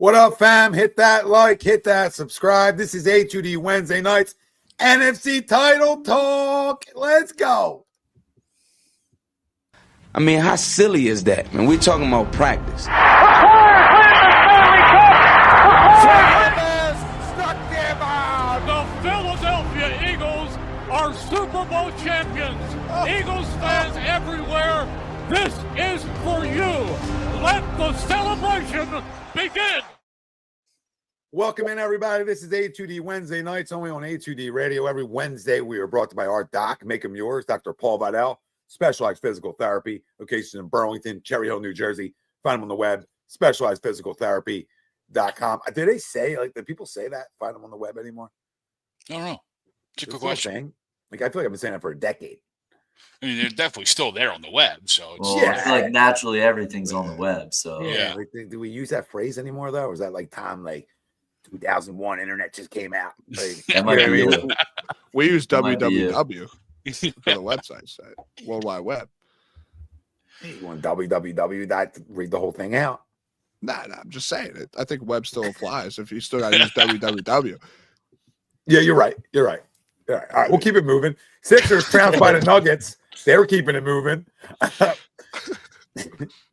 What up, fam? Hit that like, hit that subscribe. This is HUD Wednesday nights, NFC title talk. Let's go. I mean, how silly is that, man? We're talking about practice. The Philadelphia Eagles are Super Bowl champions. Eagles fans everywhere, this is for you. Let the celebration begin. Welcome in, everybody. This is HUD Wednesday nights, only on HUD Radio. Every Wednesday, we are brought to you by our doc, Make Them Yours, Dr. Paul Vidal, Specialized Physical Therapy, location in Burlington, Cherry Hill, New Jersey. Find them on the web, specializedphysicaltherapy.com. Did they say, did people say that? Find them on the web anymore? I don't know. It's a good question. I feel like I've been saying that for a decade. I mean, they're definitely still there on the web. So it's, I feel like naturally everything's on the web. So yeah. Do we use that phrase anymore though? Or is that like time 2001 internet just came out? that might be it. We use www for the website site, World Wide Web. You want www, read the whole thing out. Nah, I'm just saying it. I think web still applies if you still got to use www. Yeah, you're right. All right, we'll keep it moving. Sixers trounced by the Nuggets. They're keeping it moving.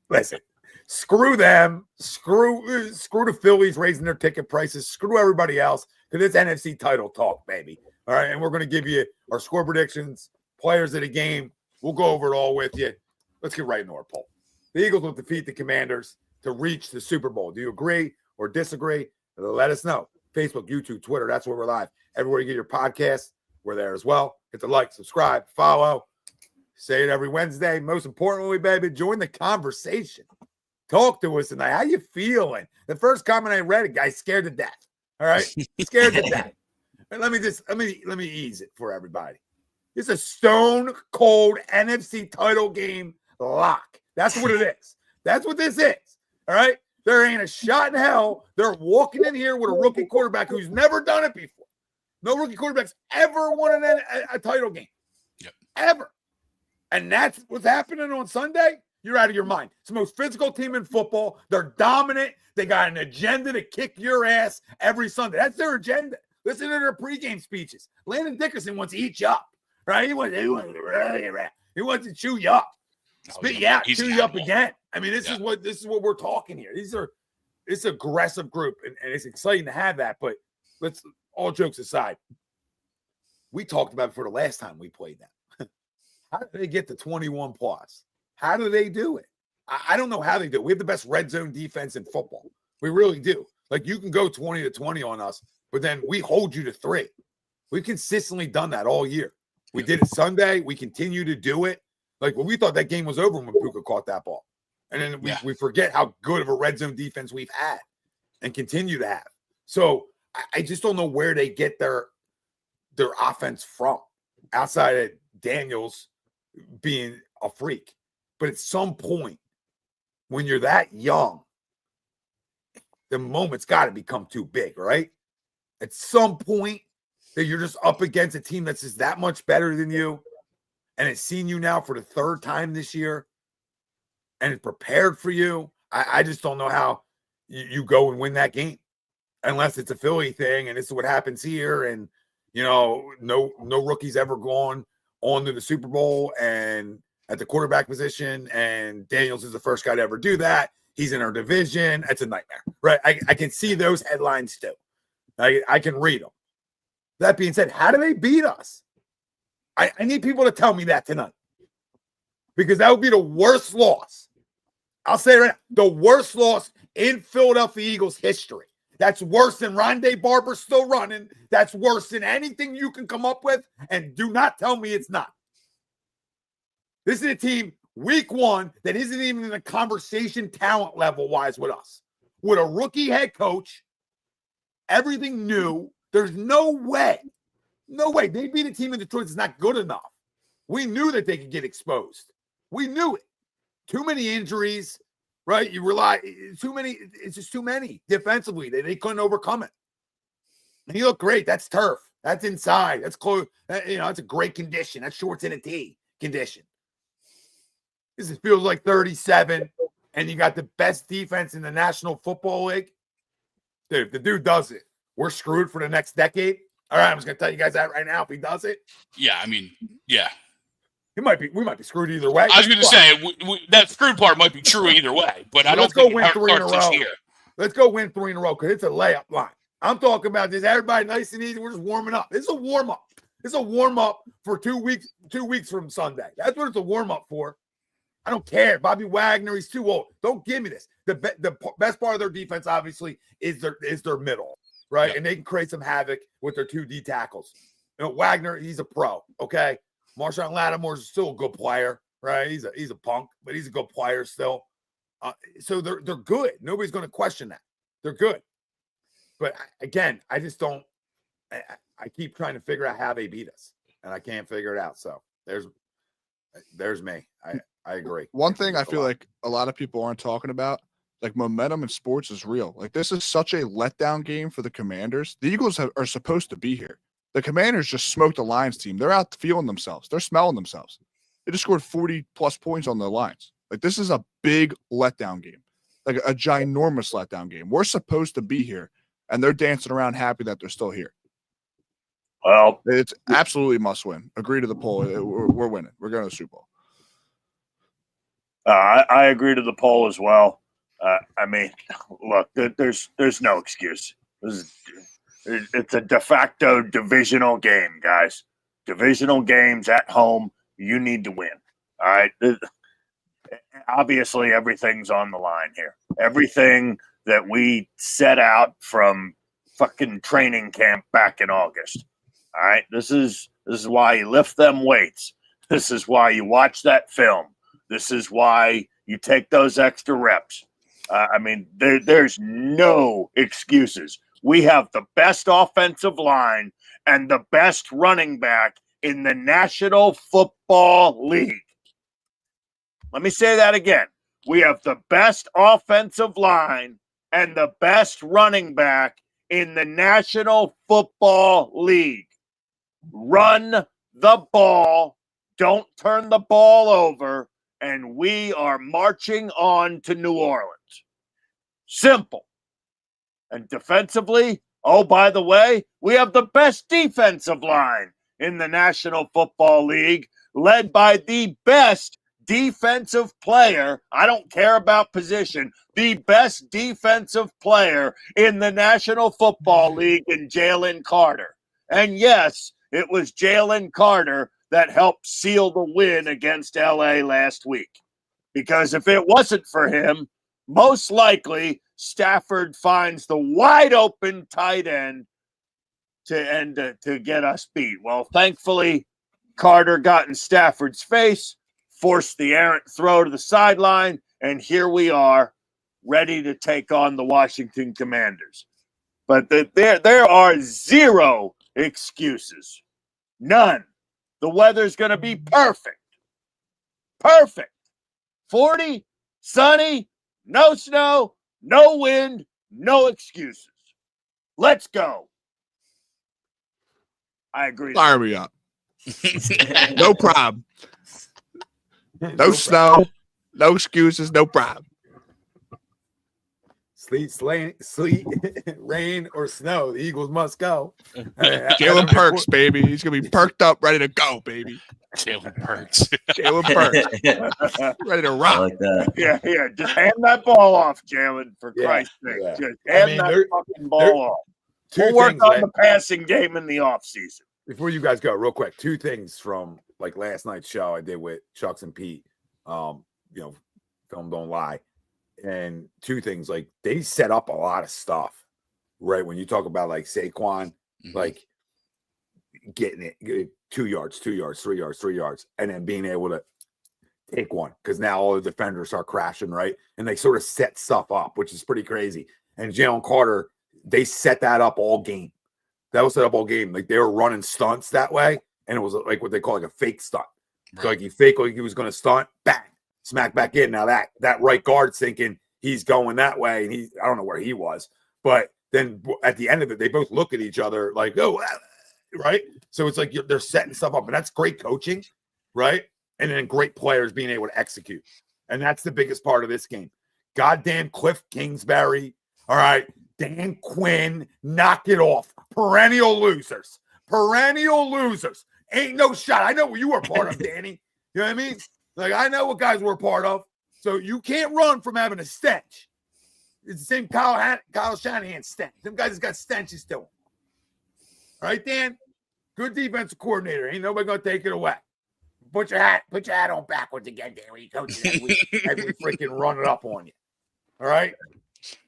Listen, screw them. Screw the Phillies raising their ticket prices. Screw everybody else because it's NFC title talk, baby. All right, and we're going to give you our score predictions, players of the game. We'll go over it all with you. Let's get right into our poll. The Eagles will defeat the Commanders to reach the Super Bowl. Do you agree or disagree? Let us know. Facebook, YouTube, Twitter, that's where we're live. Everywhere you get your podcasts, we're there as well. Hit the like, subscribe, follow. Say it every Wednesday. Most importantly, baby, join the conversation. Talk to us tonight. How you feeling? The first comment I read, a guy scared to death. All right? Scared to death. And let me ease it for everybody. It's a stone cold NFC title game lock. That's what it is. That's what this is. All right? There ain't a shot in hell. They're walking in here with a rookie quarterback who's never done it before. No rookie quarterbacks ever won a title game. Yep. Ever. And that's what's happening on Sunday. You're out of your mind. It's the most physical team in football. They're dominant. They got an agenda to kick your ass every Sunday. That's their agenda. Listen to their pregame speeches. Landon Dickerson wants to eat you up. Right? He wants to chew you up. Spit you out, chew you up again. I mean, this is what we're talking here. It's an aggressive group, and it's exciting to have that. But let's all jokes aside, we talked about it for the last time we played them. How did they get to 21 plus? How do they do it? I don't know how they do it. We have the best red zone defense in football. We really do. You can go 20-20 on us, but then we hold you to 3. We've consistently done that all year. We did it Sunday. We continue to do it. We thought that game was over when Puka caught that ball. And then we forget how good of a red zone defense we've had and continue to have. So I just don't know where they get their offense from outside of Daniels being a freak. But at some point, when you're that young, the moment's got to become too big, right? At some point that you're just up against a team that's just that much better than you, and it's seen you now for the 3rd time this year, and it's prepared for you. I just don't know how you go and win that game unless it's a Philly thing, and this is what happens here. And, no rookies ever gone on to the Super Bowl and at the quarterback position, and Daniels is the first guy to ever do that. He's in our division. It's a nightmare, right? I can see those headlines too. I can read them. That being said, how do they beat us? I need people to tell me that tonight, because that would be the worst loss. I'll say it right now, the worst loss in Philadelphia Eagles history. That's worse than Rondé Barber still running. That's worse than anything you can come up with, and do not tell me it's not. This is a team week 1 that isn't even in the conversation talent level-wise with us. With a rookie head coach, everything new, there's no way. No way. They beat a team in Detroit that's not good enough. We knew that they could get exposed. We knew it. Too many injuries, right? It's just too many defensively. They couldn't overcome it. And you look great. That's turf. That's inside. That's close. That's a great condition. That's shorts in a tee condition. This feels like 37, and you got the best defense in the National Football League. Dude, if the dude does it, we're screwed for the next decade. All right, I'm just gonna tell you guys that right now. If he does it, Yeah, I mean, yeah. we might be screwed either way. I was going to say that screwed part might be true either way, but I don't Let's go think win it 3 in a hurts this row. year. Let's go win 3 in a row because it's a layup line. I'm talking about this. Everybody nice and easy. We're just warming up. This is a warm up. It's a warm up for 2 weeks. 2 weeks from Sunday. That's what it's a warm up for. I don't care. Bobby Wagner, he's too old. Don't give me this. The best part of their defense, obviously, is their middle, right? Yeah. And they can create some havoc with their 2 D tackles. Wagner, he's a pro. Okay, Marshawn Lattimore's still a good player, right? He's a punk, but he's a good player still. So they're good. Nobody's going to question that. They're good. But again, I just don't. I keep trying to figure out how they beat us, and I can't figure it out. So there's me. I agree. One thing I feel like a lot of people aren't talking about, like momentum in sports is real. Like this is such a letdown game for the Commanders. The Eagles are supposed to be here. The Commanders just smoked the Lions team. They're out feeling themselves. They're smelling themselves. They just scored 40+ points on the Lions. Like this is a big letdown game, like a ginormous letdown game. We're supposed to be here, and they're dancing around happy that they're still here. Well, It's absolutely must win. Agree to the poll. We're winning. We're going to the Super Bowl. I agree to the poll as well. I mean, look, there's no excuse. It's a de facto divisional game, guys. Divisional games at home, you need to win. All right. Obviously, everything's on the line here. Everything that we set out from fucking training camp back in August. All right. This is why you lift them weights. This is why you watch that film. This is why you take those extra reps. I mean, there's no excuses. We have the best offensive line and the best running back in the National Football League. Let me say that again. We have the best offensive line and the best running back in the National Football League. Run the ball. Don't turn the ball over. And we are marching on to New Orleans. Simple. And defensively, oh, by the way, we have the best defensive line in the National Football League, led by the best defensive player. I don't care about position. The best defensive player in the National Football League in Jalen Carter. And yes, it was Jalen Carter that helped seal the win against LA last week. Because if it wasn't for him, most likely Stafford finds the wide open tight end to get us beat. Well, thankfully, Carter got in Stafford's face, forced the errant throw to the sideline, and here we are, ready to take on the Washington Commanders. But there are zero excuses. None. The weather's going to be perfect. Perfect. 40, sunny, no snow, no wind, no excuses. Let's go. I agree. Fire me up. No problem. No snow, no excuses, no problem. Sleet, rain, or snow. The Eagles must go. Jalen Perks, baby. He's going to be perked up, ready to go, baby. Jalen Hurts. Jalen Perks. Ready to rock. I like that. Yeah. Just hand that ball off, Jalen, for Christ's sake. Yeah. Just hand that fucking ball off. We'll work on the passing game in the offseason. Before you guys go, real quick, 2 things from like last night's show I did with Chucks and Pete. Film don't lie. And 2 things, like they set up a lot of stuff, right? When you talk about like Saquon, like getting it 2 yards, 2 yards, 3 yards, 3 yards, and then being able to take one because now all the defenders are crashing, right? And they sort of set stuff up, which is pretty crazy. And Jalen Carter, they set that up all game. That was set up all game. Like they were running stunts that way, and it was like what they call like a fake stunt. Right. So like he faked like he was going to stunt, bang, smack back in. Now that right guard's thinking he's going that way, and I don't know where he was, but then at the end of it, they both look at each other like, oh, right. So it's like they're setting stuff up, and that's great coaching, right? And then great players being able to execute, and that's the biggest part of this game. Goddamn Cliff Kingsbury, all right. Dan Quinn, knock it off. Perennial losers. Perennial losers. Ain't no shot. I know what you were part of, Danny. You know what I mean? Like, I know what guys were part of. So you can't run from having a stench. It's the same Kyle Shanahan stench. Them guys has got stenches to them. All right, Dan? Good defensive coordinator. Ain't nobody going to take it away. Put your hat on backwards again, Dan, when you coach as we freaking run it up on you. All right?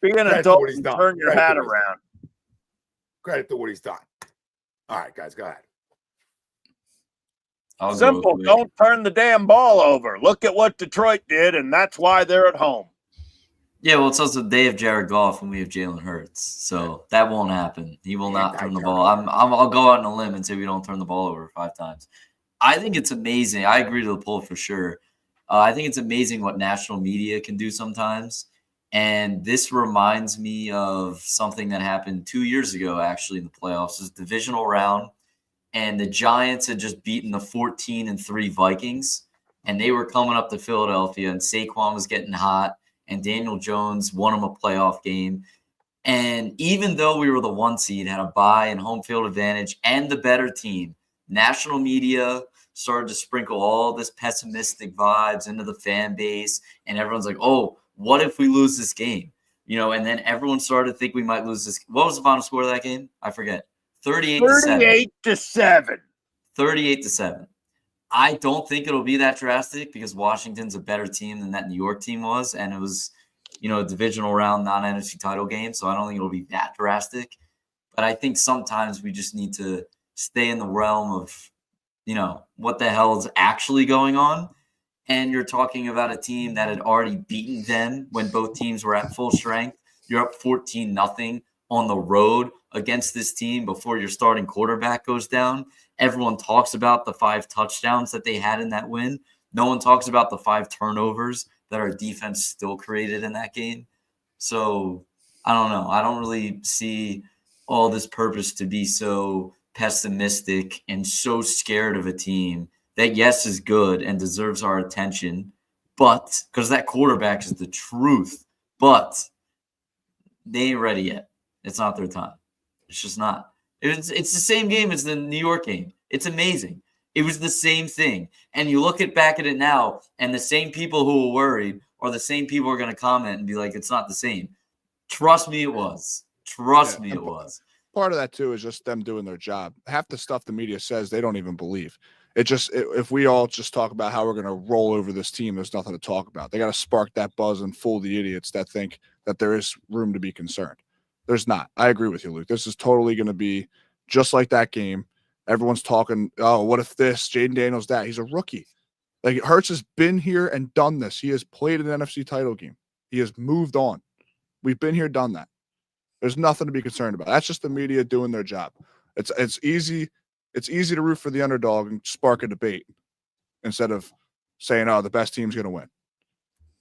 Be an adult and turn your hat around. Credit to what he's done. All right, guys, go ahead. Simple. Don't turn the damn ball over. Look at what Detroit did, and that's why they're at home. Yeah, well, it's also they have Jared Goff and we have Jalen Hurts, so that won't happen. He will not turn the ball. I'll go out on a limb and say we don't turn the ball over 5 times. I think it's amazing. I agree to the poll for sure. I think it's amazing what national media can do sometimes, and this reminds me of something that happened 2 years ago, actually, in the playoffs. It was divisional round, and the Giants had just beaten the 14-3 Vikings, and they were coming up to Philadelphia, and Saquon was getting hot. And Daniel Jones won him a playoff game. And even though we were the 1 seed, had a bye and home field advantage and the better team, national media started to sprinkle all this pessimistic vibes into the fan base. And everyone's like, oh, what if we lose this game? You know, and then everyone started to think we might lose this. What was the final score of that game? I forget. 38-7. 38-7. I don't think it'll be that drastic because Washington's a better team than that New York team was. And it was, you know, a divisional round, non-NFC title game. So I don't think it'll be that drastic. But I think sometimes we just need to stay in the realm of, you know, what the hell is actually going on. And you're talking about a team that had already beaten them when both teams were at full strength. You're up 14-0 on the road against this team before your starting quarterback goes down. Everyone talks about the 5 touchdowns that they had in that win. No one talks about the 5 turnovers that our defense still created in that game. So I don't know. I don't really see all this purpose to be so pessimistic and so scared of a team that, yes, is good and deserves our attention, but because that quarterback is the truth, but they ain't ready yet. It's not their time. It's just not. It's the same game as the New York game. It's amazing. It was the same thing. And you look back at it now, and the same people who were worried are the same people who are going to comment and be like, it's not the same. Trust me, it was. Trust me, it was. Part of that, too, is just them doing their job. Half the stuff the media says, they don't even believe. If we all just talk about how we're going to roll over this team, there's nothing to talk about. They got to spark that buzz and fool the idiots that think that there is room to be concerned. There's not. I agree with you, Luke. This is totally going to be just like that game. Everyone's talking, oh, what if this? Jaden Daniels that. He's a rookie. Like, Hurts has been here and done this. He has played an NFC title game. He has moved on. We've been here, done that. There's nothing to be concerned about. That's just the media doing their job. It's easy. It's easy to root for the underdog and spark a debate instead of saying, oh, the best team's going to win.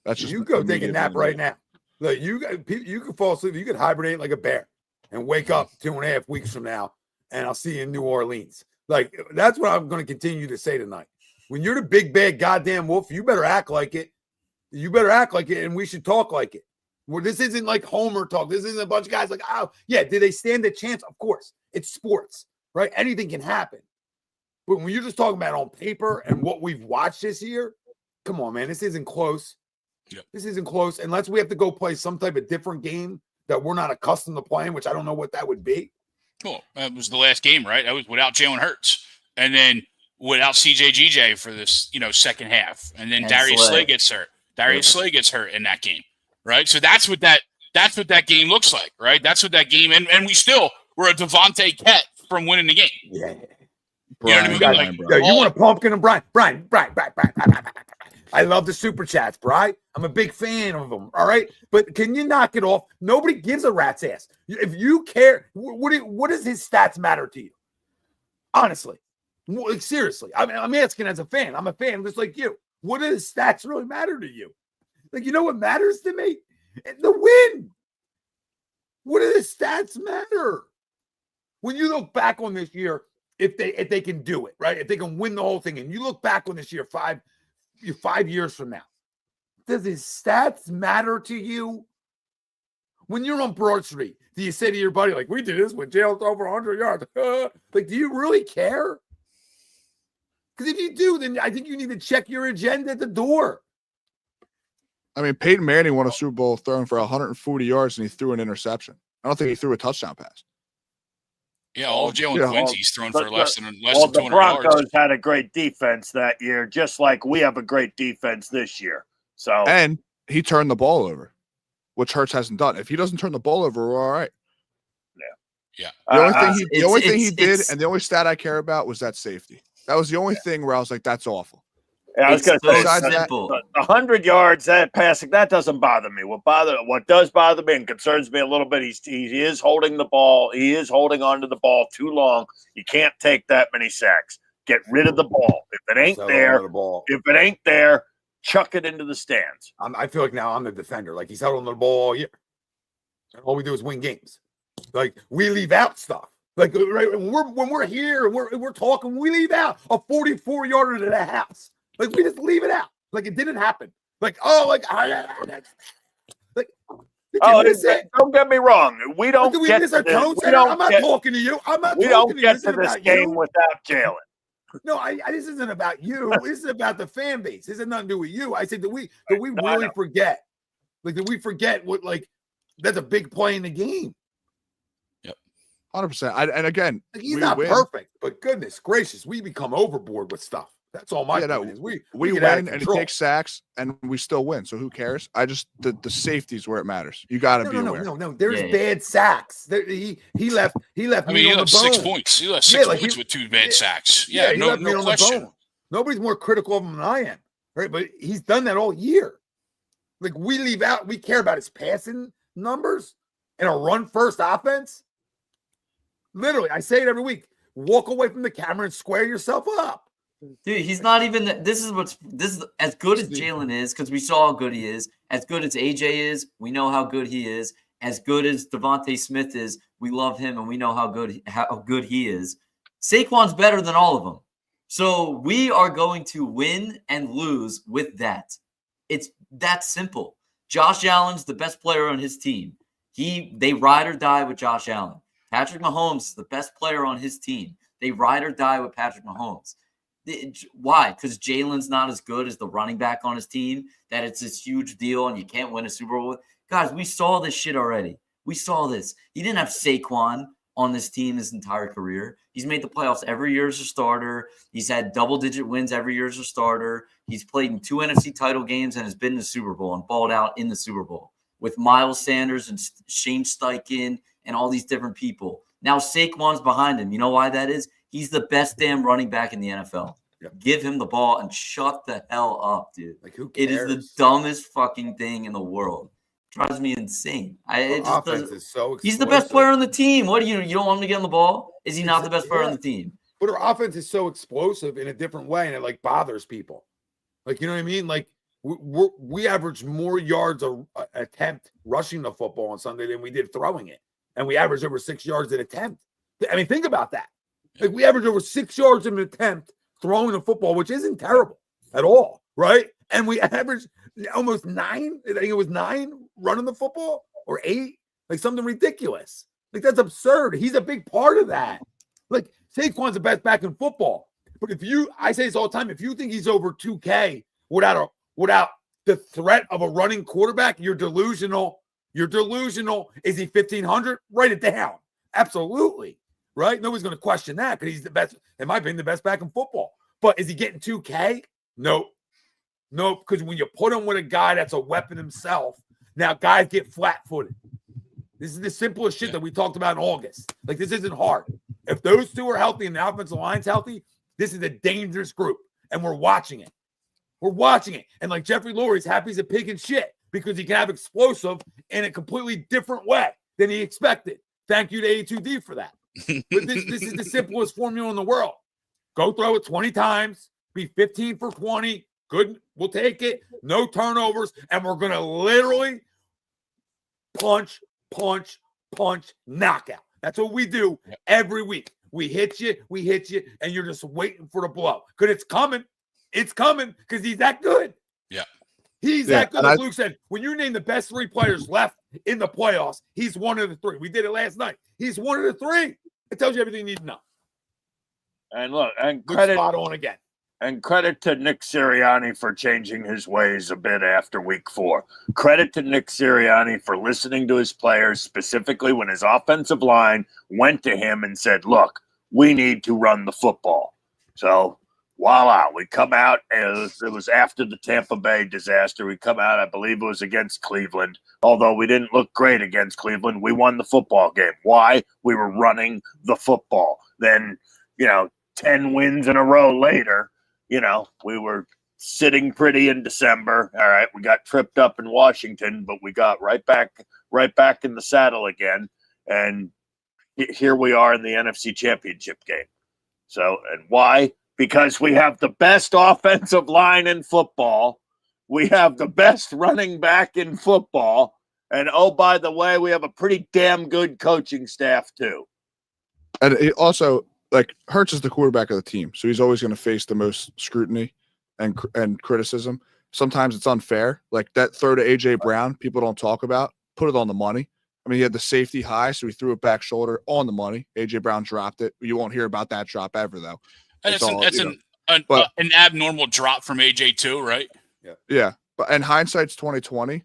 That's just you go take a nap right now. Look, you could fall asleep. You could hibernate like a bear and wake up 2.5 weeks from now, and I'll see you in New Orleans. Like, that's what I'm going to continue to say tonight. When you're the big, bad goddamn wolf, you better act like it. You better act like it, and we should talk like it. Well, this isn't like Homer talk. This isn't a bunch of guys like, oh, yeah, did they stand a chance? Of course. It's sports, right? Anything can happen. But when you're just talking about on paper and what we've watched this year, come on, man, this isn't close. Yep. This isn't close unless we have to go play some type of different game that we're not accustomed to playing, which I don't know what that would be. Well, that was the last game, right? That was without Jalen Hurts, and then without CJ for this, second half, and then Darius Slay gets hurt. Slay gets hurt in that game, right? So that's what that game looks like, right? That's what that game, and we still were a Devontae Kett from winning the game. Yeah. Brian, you know what I mean? You want a pumpkin and Brian. I love the super chats, Brian. I'm a big fan of them. All right, but can you knock it off? Nobody gives a rat's ass. If you care, what does his stats matter to you? Honestly, like, seriously, I'm asking as a fan. I'm a fan just like you. What do his stats really matter to you? Like, you know what matters to me? The win. What do the stats matter? When you look back on this year, if they can do it, right? If they can win the whole thing, and you look back on this year 5 years from now, does his stats matter to you? When you're on Broad Street, do you say to your buddy, like, we did this when Jalen threw over 100 yards? Like, do you really care? Because if you do, then I think you need to check your agenda at the door. I mean, Peyton Manning won a Super Bowl throwing for 140 yards, and he threw an interception. I don't think he threw a touchdown pass. Yeah, all of Jalen Quincy's thrown for less than 200 yards. The Broncos yards. had a great defense that year, just like we have a great defense this year. So, and he turned the ball over, which Hurts hasn't done. If he doesn't turn the ball over, we're all right. Yeah. The only thing he did, and the only stat I care about was that safety. That was the only thing where I was like, that's awful. Yeah, I was going to say, simple. 100 yards, that passing, that doesn't bother me. What does bother me and concerns me a little bit, he is holding the ball. He is holding onto the ball too long. You can't take that many sacks. Get rid of the ball. If it ain't there, chuck it into the stands. I feel like now I'm the defender. Like, he's held on the ball all year. And all we do is win games. Like, we leave out stuff. Like, right, when we're here and we're talking, we leave out a 44-yarder to the house. Like, we just leave it out. Like, it didn't happen. Like, did you miss it? Don't get me wrong. We don't Did we get miss to our this. tone setter? I'm not talking to you. We don't get to this game without Jalen. No, this isn't about you. This is about the fan base. This has nothing to do with you. I said, did we really forget? Like, did we forget what, like, that's a big play in the game? 100%. And again, like, he's not perfect, but goodness gracious, we become overboard with stuff. That's all my point is. We win and he takes sacks and we still win. So who cares? The safety is where it matters. You got to be aware. No. There's bad sacks. He left. He left. I mean, he left 6 points. He left 6 points with 2 bad sacks. Yeah, no question. Nobody's more critical of him than I am. Right, but he's done that all year. Like, we leave out. We care about his passing numbers and a run-first offense. Literally, I say it every week. Walk away from the camera and square yourself up. Dude, he's not even. This is as good as Jalen is, because we saw how good he is. As good as AJ is, we know how good he is. As good as Devontae Smith is, we love him and we know how good he is. Saquon's better than all of them. So we are going to win and lose with that. It's that simple. Josh Allen's the best player on his team. They ride or die with Josh Allen. Patrick Mahomes is the best player on his team. They ride or die with Patrick Mahomes. Why? Because Jalen's not as good as the running back on his team, that it's this huge deal and you can't win a Super Bowl. Guys, we saw this shit already. We saw this. He didn't have Saquon on this team his entire career. He's made the playoffs every year as a starter. He's had double-digit wins every year as a starter. He's played in 2 NFC title games and has been in the Super Bowl and balled out in the Super Bowl with Miles Sanders and Shane Steichen and all these different people. Now Saquon's behind him. You know why that is? He's the best damn running back in the NFL. Yep. Give him the ball and shut the hell up, dude. Like, who cares? It is the dumbest fucking thing in the world. Drives me insane. Offense is so explosive. He's the best player on the team. What do you don't want him to get on the ball? Is he not the best player on the team? But our offense is so explosive in a different way, and it like bothers people. Like, you know what I mean? Like, we average more yards a attempt rushing the football on Sunday than we did throwing it, and we averaged over 6 yards an attempt. I mean, think about that. Like, we averaged over 6 yards an attempt throwing the football, which isn't terrible at all, right? And we averaged almost 9. I think it was 9 running the football, or 8, like something ridiculous. Like, that's absurd. He's a big part of that. Like, Saquon's the best back in football. But I say this all the time, if you think he's over 2K without the threat of a running quarterback, you're delusional. You're delusional. Is he 1,500? Write it down. Absolutely. Right? Nobody's going to question that because he's the best, in my opinion, the best back in football. But is he getting 2K? Nope. Because when you put him with a guy that's a weapon himself, now guys get flat-footed. This is the simplest shit that we talked about in August. Like, this isn't hard. If those two are healthy and the offensive line's healthy, this is a dangerous group, and we're watching it. We're watching it. And like Jeffrey Lurie's happy as a pig in shit because he can have explosive in a completely different way than he expected. Thank you to A2D for that. But this is the simplest formula in the world. Go throw it 20 times, be 15 for 20. Good, we'll take it. No turnovers, and we're going to literally punch, knockout. That's what we do every week. We hit you, and you're just waiting for the blow. Because it's coming. It's coming because he's that good. Yeah. He's that good. As Luke said, when you name the best 3 players left in the playoffs, he's one of the three. We did it last night. He's one of the three. It tells you everything you need to know. And look, and Good credit spot on again. And credit to Nick Sirianni for changing his ways a bit after week 4. Credit to Nick Sirianni for listening to his players, specifically when his offensive line went to him and said, look, we need to run the football. So, voila, we come out, and it was after the Tampa Bay disaster. We come out, I believe it was against Cleveland. Although we didn't look great against Cleveland, we won the football game. Why? We were running the football. Then, 10 wins in a row later, we were sitting pretty in December. All right, we got tripped up in Washington, but we got right back in the saddle again. And here we are in the NFC Championship game. So, and why? Because we have the best offensive line in football. We have the best running back in football. And oh, by the way, we have a pretty damn good coaching staff too. And it also, Hurts is the quarterback of the team, so he's always going to face the most scrutiny and criticism. Sometimes it's unfair. Like that throw to A.J. Brown, people don't talk about. Put it on the money. I mean, he had the safety high, so he threw it back shoulder on the money. A.J. Brown dropped it. You won't hear about that drop ever, though. And it's an abnormal drop from A.J. too, right? Yeah. And hindsight's 20/20.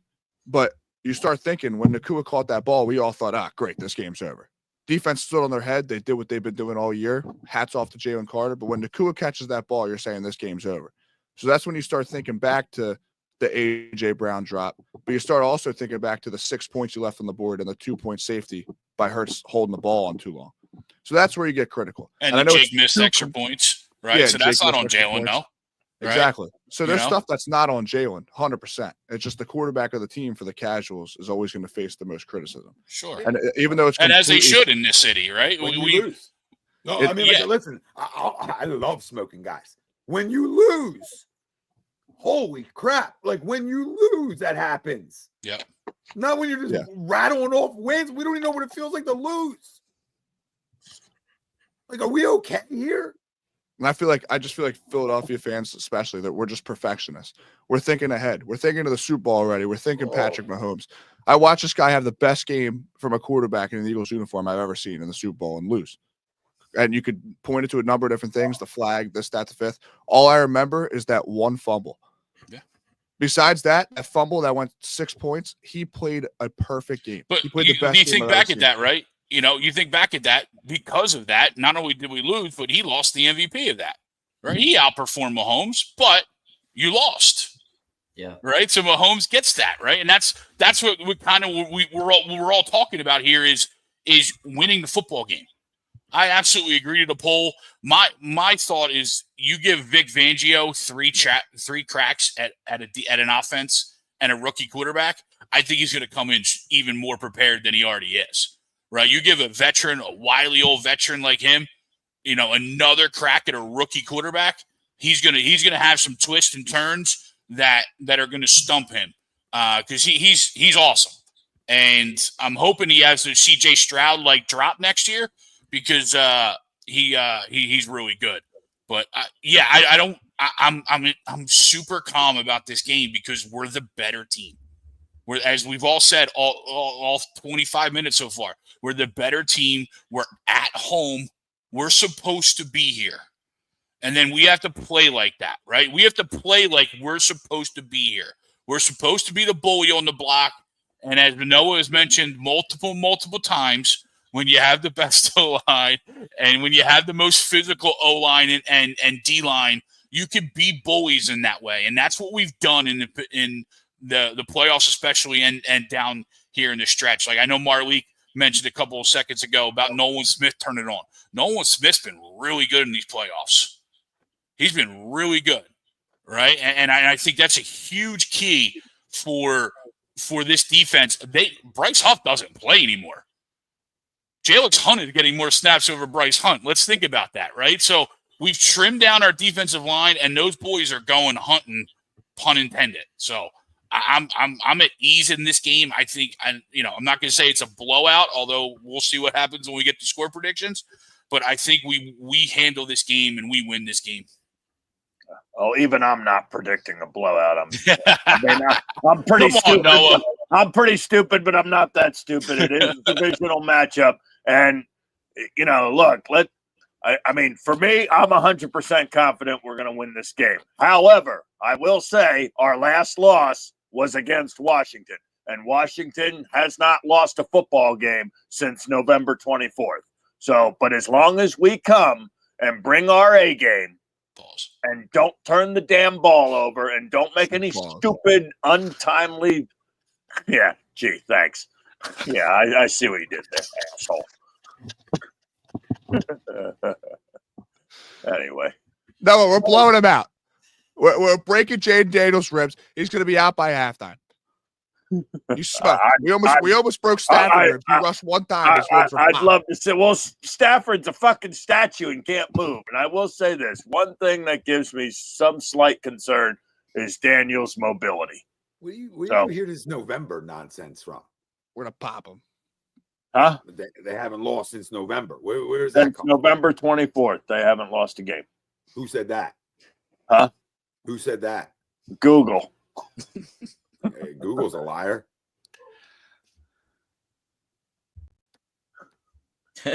But you start thinking when Nakua caught that ball, we all thought, great, this game's over. Defense stood on their head. They did what they've been doing all year. Hats off to Jalen Carter. But when Nakua catches that ball, you're saying this game's over. So that's when you start thinking back to the A.J. Brown drop. But you start also thinking back to the 6 points you left on the board and the 2-point safety by Hurts holding the ball on too long. So that's where you get critical. And I know Jake missed extra points, right? Yeah, so that's not on Jalen, no? Right? Exactly. So there's stuff that's not on Jalen, 100%. It's just the quarterback of the team for the casuals is always going to face the most criticism. Sure. And even though it's and as they should in this city, right? When you lose. No, listen, I love smoking guys. When you lose, holy crap. Like when you lose, that happens. Yeah. Not when you're just rattling off wins. We don't even know what it feels like to lose. Like, are we okay here? And I just feel like Philadelphia fans, especially, that we're just perfectionists. We're thinking ahead. We're thinking of the Super Bowl already. We're thinking Patrick Mahomes. I watched this guy have the best game from a quarterback in an Eagles uniform I've ever seen in the Super Bowl and lose. And you could point it to a number of different things, the flag, this, that, the fifth. All I remember is that one fumble. Yeah. Besides that fumble that went 6 points, he played a perfect game. But he played the best you game think I've back ever at that, right? You think back at that because of that, not only did we lose, but he lost the MVP of that, right? He outperformed Mahomes, but you lost. Yeah. Right. So Mahomes gets that, right? And that's what we're all talking about here is winning the football game. I absolutely agree to the poll. My thought is you give Vic Fangio three cracks at an offense and a rookie quarterback. I think he's going to come in even more prepared than he already is. Right, you give a veteran, a wily old veteran like him, another crack at a rookie quarterback. He's gonna have some twists and turns that are gonna stump him because he's awesome, and I'm hoping he has the C.J. Stroud like drop next year because he's really good. But I'm super calm about this game because we're the better team. As we've all said, all 25 minutes so far, we're the better team. We're at home. We're supposed to be here. And then we have to play like that, right? We have to play like we're supposed to be here. We're supposed to be the bully on the block. And as Noah has mentioned multiple times, when you have the best O-line and when you have the most physical O-line and D-line, you can be bullies in that way. And that's what we've done in the playoffs, especially and down here in the stretch. Like I know Marleek mentioned a couple of seconds ago about Nolan Smith turning it on. Nolan Smith's been really good in these playoffs. He's been really good, right? And I think that's a huge key for this defense. Bryce Hunt doesn't play anymore. Jalen Hunt is getting more snaps over Bryce Hunt. Let's think about that, right? So we've trimmed down our defensive line, and those boys are going hunting, pun intended. So I'm at ease in this game. I think I'm not going to say it's a blowout, although we'll see what happens when we get to score predictions. But I think we handle this game and we win this game. Oh, even I'm not predicting a blowout. I'm pretty Come on, stupid. Noah. I'm pretty stupid, but I'm not that stupid. It is a divisional matchup, and look, I mean, for me, I'm 100% confident we're going to win this game. However, I will say our last loss was against Washington, and Washington has not lost a football game since November 24th. So, but as long as we come and bring our A game, and don't turn the damn ball over and don't make any stupid, untimely. Yeah, gee, thanks. Yeah, I see what you did there, asshole. Anyway. No, we're blowing him out. We're breaking Jaden Daniels' ribs. He's going to be out by halftime. You smoked. We almost broke Stafford. He rushed one time. I'd love to say, well, Stafford's a fucking statue and can't move. And I will say this: one thing that gives me some slight concern is Daniel's mobility. Where do you hear this November nonsense from? We're gonna pop him. Huh? They haven't lost since November. Where is that Since coming November 24th, they haven't lost a game. Who said that? Huh? Who said that? Google. Hey, Google's a liar.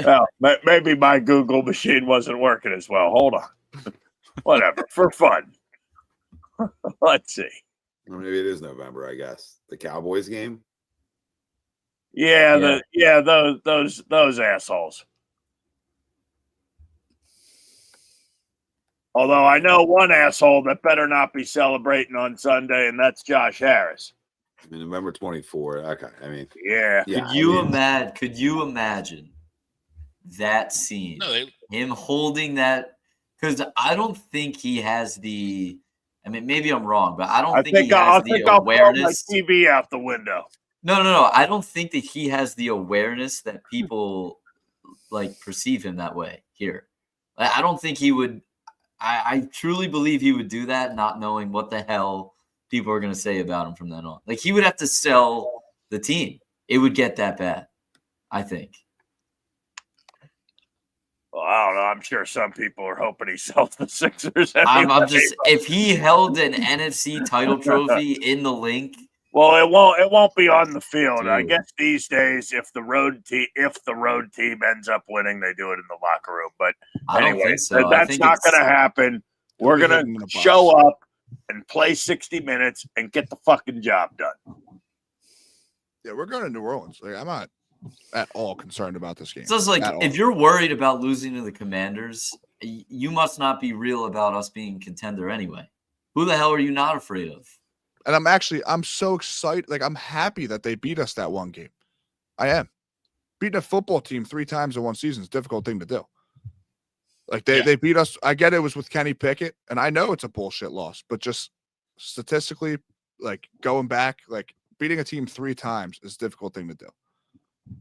Well, maybe my Google machine wasn't working as well. Hold on. Whatever. For fun. Let's see. Or maybe it is November, I guess. The Cowboys game? Yeah. Those assholes. Although I know one asshole that better not be celebrating on Sunday, and that's Josh Harris. I mean, November 24. Okay. I mean, yeah. Could you imagine that scene? No, him holding that, because I don't think he has the. I mean, maybe I'm wrong, but I don't think he has the awareness. I'll throw my TV out the window. No. I don't think that he has the awareness that people perceive him that way here. I don't think he would. I truly believe he would do that, not knowing what the hell people are going to say about him from then on. He would have to sell the team. It would get that bad, I think. Well, I don't know. I'm sure some people are hoping he sells the Sixers. Anyway. If he held an NFC title trophy in the link. Well, it won't be on the field. Dude. I guess these days, if the road team ends up winning, they do it in the locker room. But anyway, that's not going to happen. We're going to show up and play 60 minutes and get the fucking job done. Yeah, we're going to New Orleans. I'm not at all concerned about this game. So it's if you're worried about losing to the Commanders, you must not be real about us being contender anyway. Who the hell are you not afraid of? And I'm so excited. I'm happy that they beat us that one game. I am. Beating a football team 3 times in one season is a difficult thing to do. They beat us. I get it was with Kenny Pickett, and I know it's a bullshit loss, but just statistically, going back, beating a team 3 times is a difficult thing to do.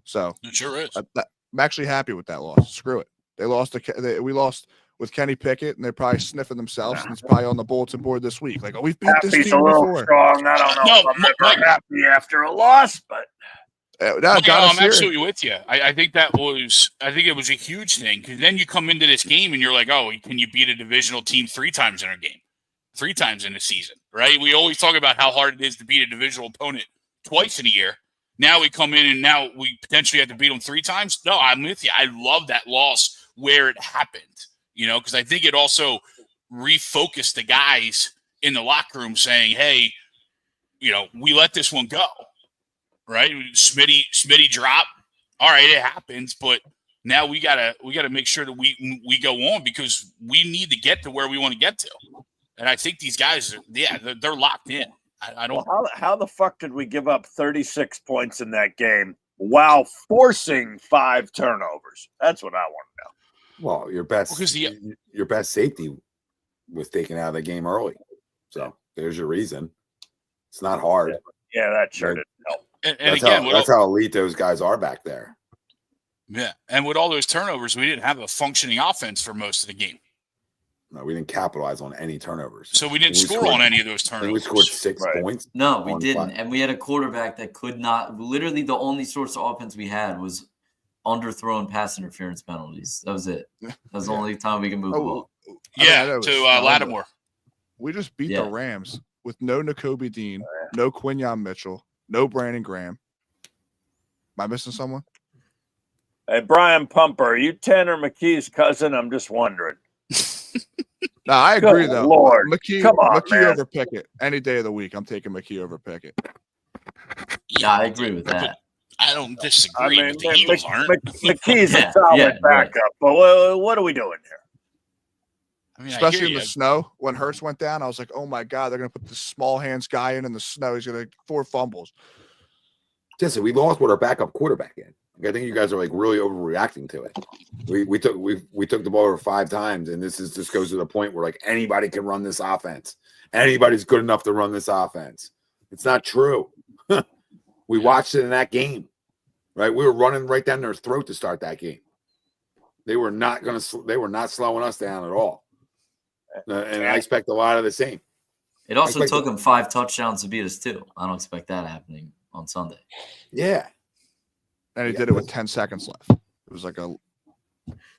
So it sure is. I'm actually happy with that loss. Screw it. They lost. We lost with Kenny Pickett, and they're probably sniffing themselves, and it's probably on the bulletin board this week. We've beat this team before. Strong. I don't know if I'm ever happy after a loss, but I'm absolutely with you. I think it was a huge thing, because then you come into this game and you're like, oh, can you beat a divisional team 3 times in a game, 3 times in a season, right? We always talk about how hard it is to beat a divisional opponent twice in a year. Now we come in and now we potentially have to beat them 3 times. No, I'm with you. I love that loss where it happened. Because I think it also refocused the guys in the locker room saying, hey, we let this one go, right? Smitty drop. All right, it happens, but now we gotta make sure that we go on, because we need to get to where we want to get to. And I think these guys, they're locked in. I don't. Well, how the fuck did we give up 36 points in that game while forcing 5 turnovers? That's what I want to know. Well, your best safety was taken out of the game early. So there's your reason. It's not hard. Yeah, that sure didn't help. That's how elite those guys are back there. Yeah, and with all those turnovers, we didn't have a functioning offense for most of the game. No, we didn't capitalize on any turnovers. So we didn't score on any of those turnovers. We scored 6 points. No, we didn't. And we had a quarterback that could not. Literally, the only source of offense we had was underthrown pass interference penalties. That was it. That was the only time we can move the ball. Yeah, to Lattimore. We just beat the Rams with no Nakobe Dean, no Quinyon Mitchell, no Brandon Graham. Am I missing someone? Hey, Brian Pumper, are you Tanner McKee's cousin? I'm just wondering. No, I agree, Good though. Lord. McKee, Come on, McKee man. over Pickett. Any day of the week, I'm taking McKee over Pickett. Yeah, I agree with that. I don't disagree. I mean, but the Eagles aren't. McKee's a solid backup, but what are we doing here? I mean, Especially in the snow. When Hurts went down, I was like, oh, my God, they're going to put this small hands guy in the snow. He's going to 4 fumbles. Jesse, we lost with our backup quarterback in. I think you guys are like really overreacting to it. We took the ball over 5 times, and this goes to the point where like anybody can run this offense. Anybody's good enough to run this offense. It's not true. We watched it in that game, right? We were running right down their throat to start that game. They were not slowing us down at all. And I expect a lot of the same. It also took them 5 touchdowns to beat us too. I don't expect that happening on Sunday. Yeah. And he did it with 10 seconds left. It was like a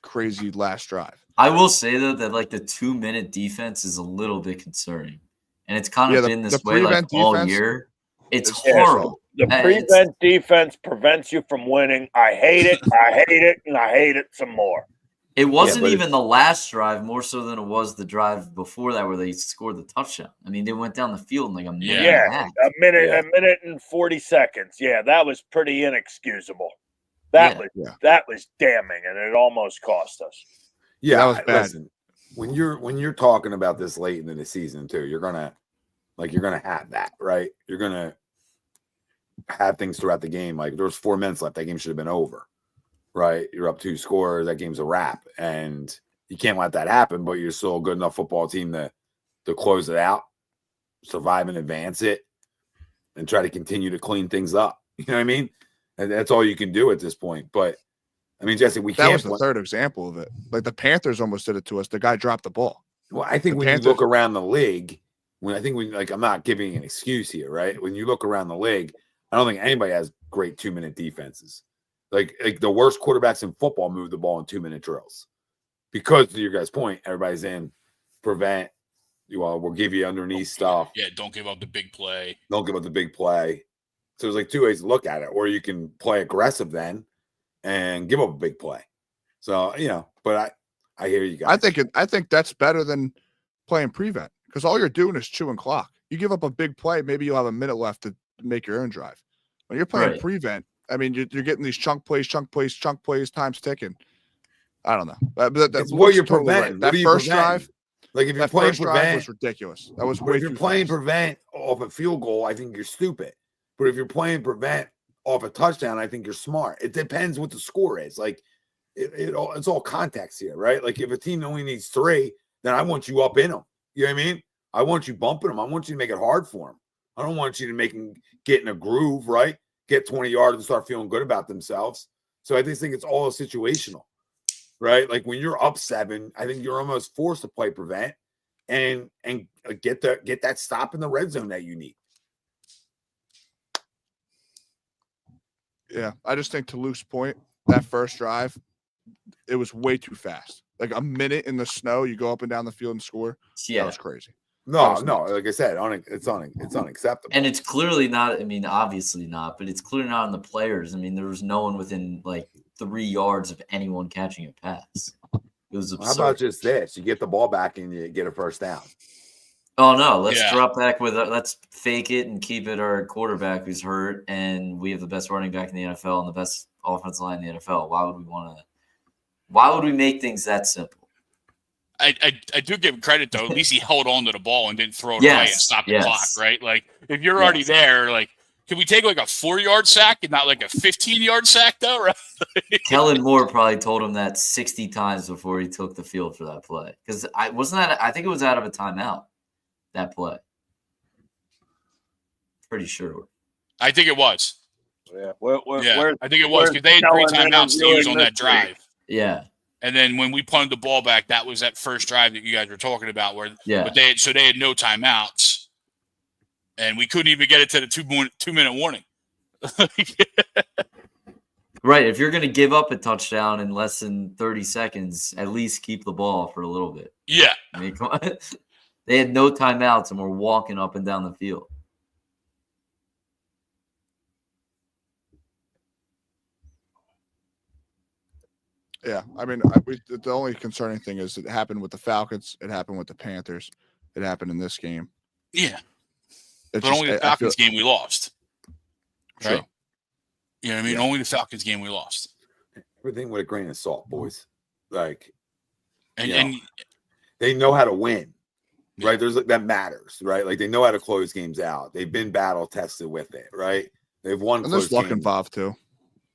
crazy last drive. I will say, though, that like the 2-minute defense is a little bit concerning. And it's kind of been this way like all year. It's horrible. The prevent defense prevents you from winning. I hate it. I hate it. And I hate it some more. It wasn't even the last drive more so than it was the drive before that where they scored the touchdown. I mean, they went down the field in like a minute and a half. A minute and 40 seconds. Yeah, that was pretty inexcusable. That was damning, and it almost cost us. Yeah, that was bad. Listen, when you're talking about this late into the season too, you're gonna have that, right? You're gonna have things throughout the game. Like there was 4 minutes left, that game should have been over. Right, you're up 2 scores. That game's a wrap, and you can't let that happen. But you're still a good enough football team to close it out, survive and advance it, and try to continue to clean things up. You know what I mean? And that's all you can do at this point. But I mean, Jesse, that was the third example of it. Like the Panthers almost did it to us. The guy dropped the ball. Well, I think when you look around the league, I'm not giving an excuse here, right? When you look around the league, I don't think anybody has great 2-minute defenses. Like the worst quarterbacks in football move the ball in 2-minute drills. Because to your guys' point, everybody's in prevent. We'll give you underneath stuff. Yeah, don't give up the big play. Don't give up the big play. So there's like 2 ways to look at it. Or you can play aggressive then and give up a big play. So, but I hear you guys. I think that's better than playing prevent because all you're doing is chewing clock. You give up a big play, maybe you'll have a minute left to make your own drive. When you're playing prevent, I mean, you're getting these chunk plays, time's ticking. I don't know. That's what you're preventing. That first drive, like if you're playing prevent, was ridiculous. That was if you're playing prevent off a field goal, I think you're stupid. But if you're playing prevent off a touchdown, I think you're smart. It depends what the score is. Like it's all context here, right? Like if a team only needs 3, then I want you up in them. You know what I mean? I want you bumping them. I want you to make it hard for them. I don't want you to get in a groove, right? Get 20 yards and start feeling good about themselves. So I just think it's all situational, right? Like when you're up 7, I think you're almost forced to play prevent and get that stop in the red zone that you need. Yeah, I just think to Luke's point, that first drive, it was way too fast. Like a minute in the snow, you go up and down the field and score. Yeah, that was crazy. No, like I said, it's unacceptable. And it's clearly not, I mean, obviously not, but it's clearly not on the players. I mean, there was no one within like 3 yards of anyone catching a pass. It was absurd. How about just this? You get the ball back and you get a first down. Oh, no. Let's drop back let's fake it and keep it our quarterback who's hurt, and we have the best running back in the NFL and the best offensive line in the NFL. Why would we make things that simple? I do give him credit, though. At least he held on to the ball and didn't throw it away and stop the clock, right? Like, if you're already there, like, can we take like a 4-yard sack and not like a 15-yard sack, though? Right? Kellen Moore probably told him that 60 times before he took the field for that play. Because I think it was out of a timeout, that play. Pretty sure. I think it was. Yeah. I think it was because they had 3 timeouts to use on that drive. Yeah. And then when we punted the ball back, that was that first drive that you guys were talking about. But they had no timeouts, and we couldn't even get it to the 2-minute warning. Right. If you're going to give up a touchdown in less than 30 seconds, at least keep the ball for a little bit. Yeah. I mean, come on. They had no timeouts and were walking up and down the field. Yeah, I mean, the only concerning thing is it happened with the Falcons. It happened with the Panthers. It happened in this game. Yeah. It's But only the Falcons game we lost. True. Right? You know what I mean? Yeah. Only the Falcons game we lost. Everything with a grain of salt, boys. Like, And they know how to win, Yeah. right? That matters, right? Like they know how to close games out. They've been battle tested with it, right? They've won. And there's close luck games. involved too.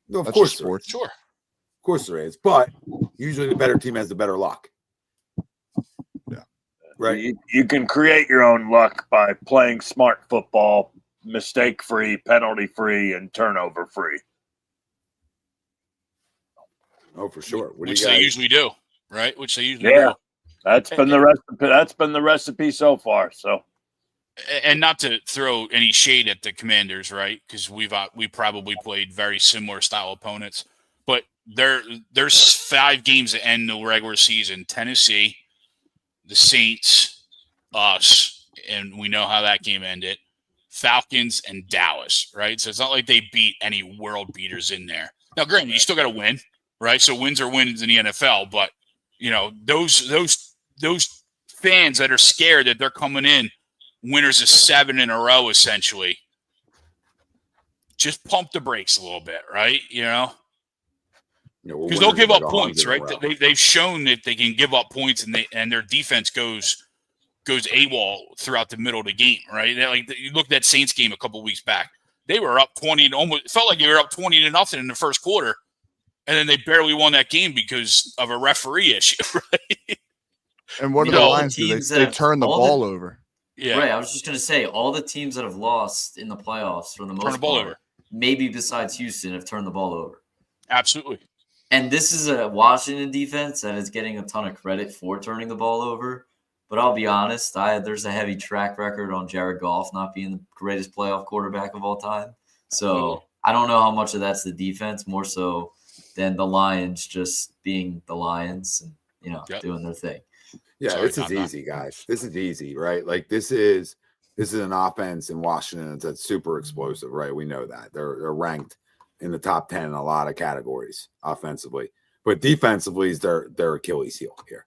No, of That's course just there is. sports. sure. Of course there is. But usually the better team has the better luck. Yeah. Right. You can create your own luck by playing smart football, mistake free, penalty free, and turnover free. Oh, for sure. What Which do you they guys? usually do, right? Which they usually Yeah. do. That's been the recipe. That's been the recipe so far. So And not to throw any shade at the Commanders, right? Because we probably played very similar style opponents, but there's 5 games that end the regular season: Tennessee, the Saints, us, and we know how that game ended. Falcons and Dallas, right? So it's not like they beat any world beaters in there. Now, granted, you still got to win, right? So wins are wins in the NFL, but you know those fans that are scared that they're coming in winners of 7 in a row, essentially, just pump the brakes a little bit, right? You know, because they'll give up points, right? They've shown that they can give up points, and their defense goes AWOL throughout the middle of the game, right? You look at that Saints game a couple weeks back; they were up 20, and almost felt like they were up 20-0 in the first quarter, and then they barely won that game because of a referee issue, right? And what do the Lions do? They turn the ball over. Yeah, Right. I was just going to say, all the teams that have lost in the playoffs for the most part, maybe besides Houston, have turned the ball over. Absolutely. And this is a Washington defense that is getting a ton of credit for turning the ball over. But I'll be honest, there's a heavy track record on Jared Goff not being the greatest playoff quarterback of all time. So I don't know how much of that's the defense, more so than the Lions just being the Lions and, doing their thing. Yeah, Sorry, this is easy, guys. This is easy, right? Like this is an offense in Washington that's super explosive, right? We know that they're ranked in the top 10 in a lot of categories offensively, but defensively is their Achilles heel here.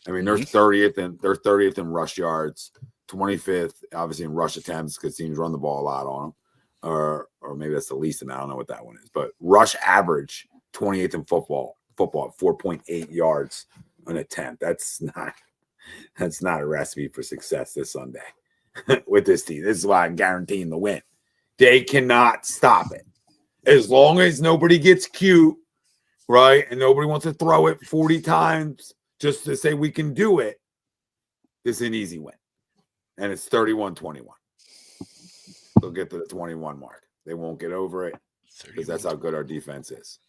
I mean, they're 30th in rush yards, 25th obviously in rush attempts because teams run the ball a lot on them, or maybe that's the least, and I don't know what that one is. But rush average 28th in football at 4.8 yards an attempt. That's not a recipe for success this Sunday with this team. This is why I'm guaranteeing the win. They cannot stop it. As long as nobody gets cute, right, and nobody wants to throw it 40 times just to say we can do it, this is an easy win. And it's 31-21. They'll get to the 21 mark. They won't get over it because that's how good our defense is.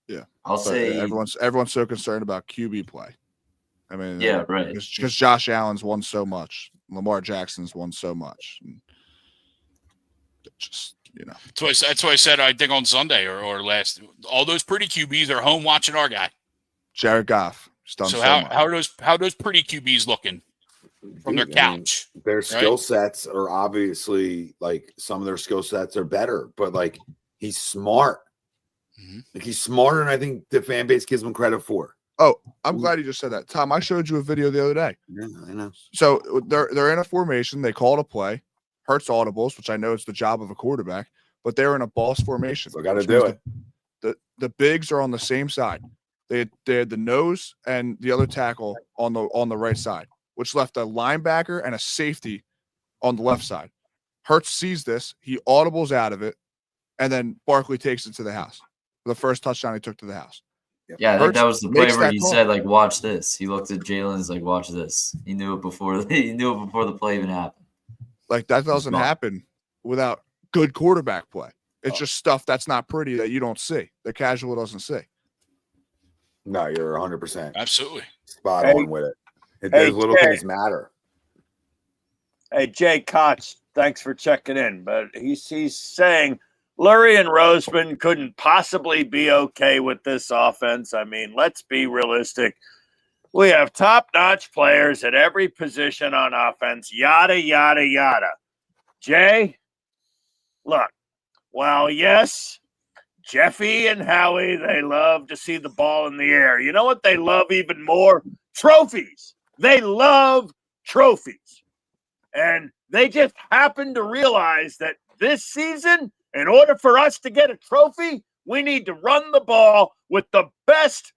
Yeah, I'll say everyone's so concerned about QB play. I mean, yeah, right. Because Josh Allen's won so much, Lamar Jackson's won so much. Just that's why I said I think on Sunday or last, all those pretty QBs are home watching our guy, Jared Goff. So how are those pretty QBs looking from their couch? I mean, their skill sets are obviously like some of their skill sets are better, but like he's smart. Mm-hmm. Like he's smarter than I think the fan base gives him credit for. Oh, I'm glad you just said that, Tom. I showed you a video the other day. Yeah, I know. So they're in a formation. They called a play. Hurts audibles, which I know is the job of a quarterback, but they're in a boss formation. So got to do it. The bigs are on the same side. They had the nose and the other tackle on the right side, which left a linebacker and a safety on the left side. Hurts sees this. He audibles out of it, and then Barkley takes it to the house. The first touchdown he took to the house. Yeah, I think that was the play where he said, like, watch this. He looked at Jalen and was like, watch this. He knew it before the play even happened. Like, that doesn't happen without good quarterback play. It's just stuff that's not pretty that you don't see, the casual doesn't see. No, you're 100%. Absolutely. Spot on with it. Those little things matter. Hey, Jay Koch, thanks for checking in. But he's saying Lurie and Roseman couldn't possibly be okay with this offense. I mean, let's be realistic. We have top-notch players at every position on offense, yada, yada, yada. Jay, look, well, yes, Jeffy and Howie, they love to see the ball in the air. You know what they love even more? Trophies. They love trophies. And they just happen to realize that this season, in order for us to get a trophy, we need to run the ball with the best,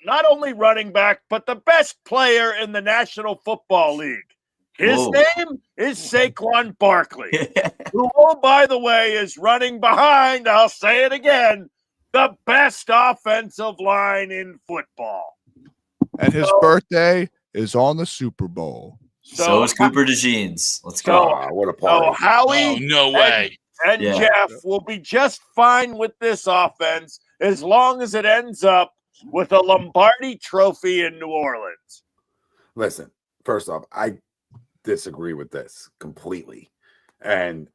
not only running back, but the best player in the National Football League. His name is Saquon Barkley, who, oh, by the way, is running behind, I'll say it again, the best offensive line in football. And his birthday is on the Super Bowl. So is Cooper DeJeans. Let's go. What a party. So Howie no way. and Jeff will be just fine with this offense as long as it ends up with a Lombardi trophy in New Orleans. Listen, first off, I disagree with this completely. And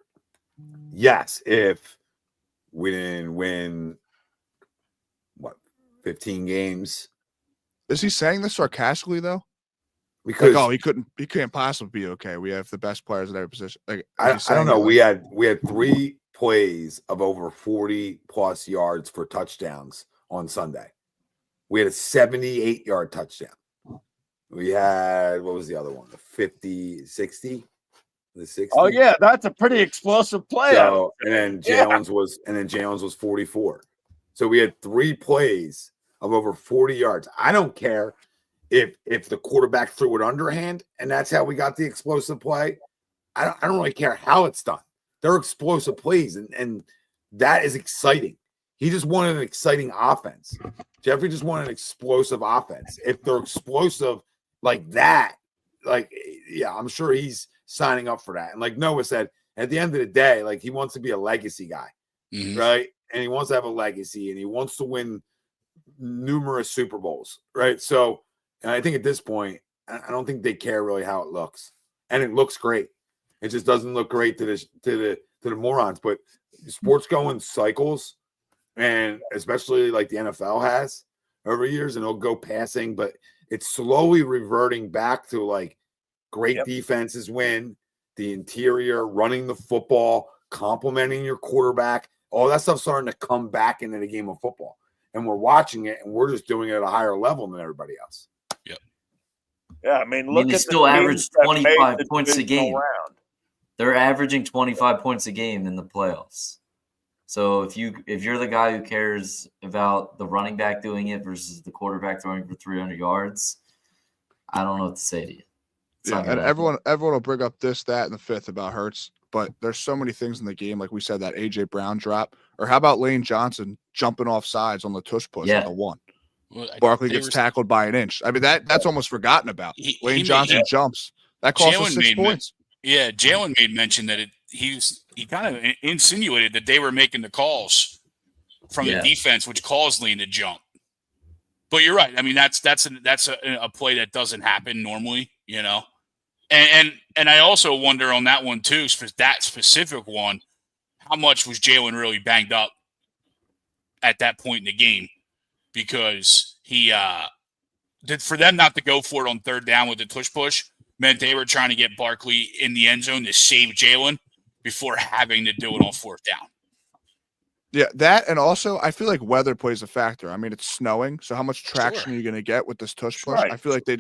yes, if we didn't win 15 games. Is he saying this sarcastically though? Because he can't possibly be okay. We have the best players at every position. Like, I don't know. We had 3 plays of over 40 plus yards for touchdowns on Sunday. We had a 78-yard touchdown. We had, what was the other one? The 50, 60? The 60? Oh, yeah, that's a pretty explosive play. So, and then Jalen's was 44. So we had 3 plays of over 40 yards. I don't care if the quarterback threw it underhand and that's how we got the explosive play. I don't really care how it's done. They're explosive plays, and that is exciting. He just wanted an exciting offense. Jeffrey just wanted an explosive offense. If they're explosive like that, I'm sure he's signing up for that. And like Noah said, at the end of the day, like, he wants to be a legacy guy, right? And he wants to have a legacy, and he wants to win numerous Super Bowls, right? So, and I think at this point, I don't think they care really how it looks, and it looks great. It just doesn't look great to the morons. But sports go in cycles, and especially like the NFL has over years, and it'll go passing, but it's slowly reverting back to like great defenses win, the interior, running the football, complimenting your quarterback. All that stuff's starting to come back into the game of football. And we're watching it, and we're just doing it at a higher level than everybody else. Yep. Yeah, I mean, look they at still average 25 points a game. Round. They're averaging 25 points a game in the playoffs. So if you're the guy who cares about the running back doing it versus the quarterback throwing for 300 yards, I don't know what to say to you. And everyone will bring up this, that, and the fifth about Hurts, but there's so many things in the game, like we said, that AJ Brown drop, or how about Lane Johnson jumping off sides on the tush push at the 1? Well, Barkley gets tackled by an inch. I mean, that's almost forgotten about. Lane Johnson jumps. That cost us 6 points. Jalen made mention that he kind of insinuated that they were making the calls from the defense, which caused Lane to jump. But you're right. I mean, that's a play that doesn't happen normally, you know. And I also wonder on that one too, for that specific one, how much was Jalen really banged up at that point in the game? Because he for them not to go for it on 3rd down with the tush push meant they were trying to get Barkley in the end zone to save Jalen before having to do it on 4th down. Yeah, that, and also I feel like weather plays a factor. I mean, it's snowing, so how much traction are you going to get with this tush push? Right. I feel like they